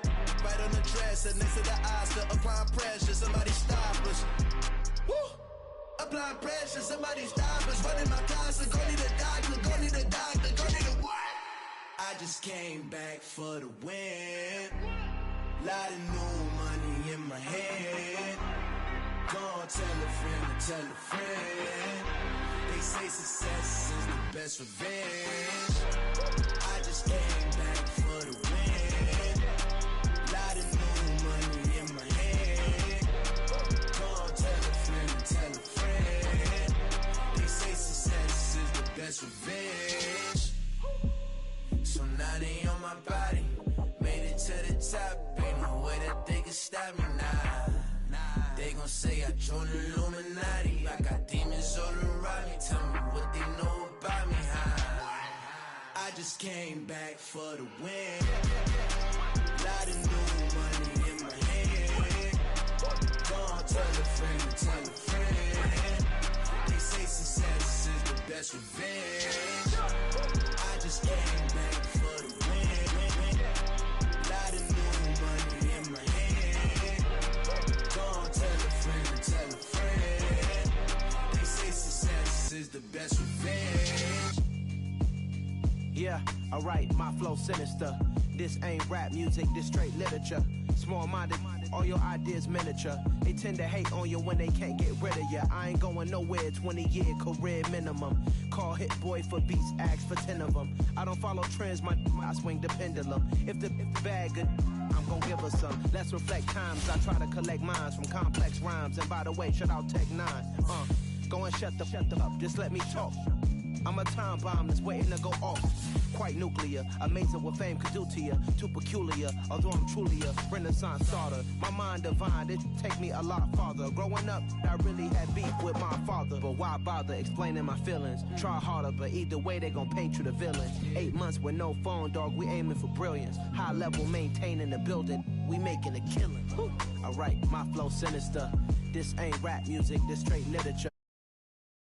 right on the dresser, next to the Oscar. Applying pressure, somebody stop us. Woo! Applying pressure, somebody stop us. Running my closet, go need a doctor, go need a doctor, go need a what? I just came back for the win. Lot of new money in my hand. Gonna tell a friend to tell a friend. They say success is the best revenge. I just came back for the win. Lot of new money in my hand. Gonna tell a friend to tell a friend. They say success is the best revenge. So now they on my body. Made it to the top. Ain't no way that they can stop me now. They gon' say I joined the Illuminati. I got demons all around me. Tell me what they know about me, huh? I just came back for the win. Lot of new money in my hand. Gonna tell a friend to tell a friend. They say success is the best revenge. I just came back for the win. Lot of new money in my hand. Gonna tell a friend to tell a friend. They say success is the best revenge. Yeah, alright, my flow sinister. This ain't rap music, this straight literature. Small-minded, all your ideas miniature. They tend to hate on you when they can't get rid of you. I ain't going nowhere, 20-year career minimum. Call Hit Boy for beats, ask for 10 of them. I don't follow trends, I swing the pendulum. If the bag good, I'm gon' give her some. Let's reflect times, I try to collect minds from complex rhymes. And by the way, shout out Tech 9. Go and shut the up, just let me talk. I'm a time bomb that's waiting to go off. quite nuclear. Amazing what fame could do to you, too peculiar. Although I'm truly a Renaissance starter, my mind divine, it take me a lot farther. Growing up, I really had beef with my father, but why bother explaining my feelings? Try harder, but either way they gon' paint you the villain. 8 months with no phone, dog, we aiming for brilliance. High level, maintaining the building, we making a killing. Alright, my flow sinister. This ain't rap music, this straight literature.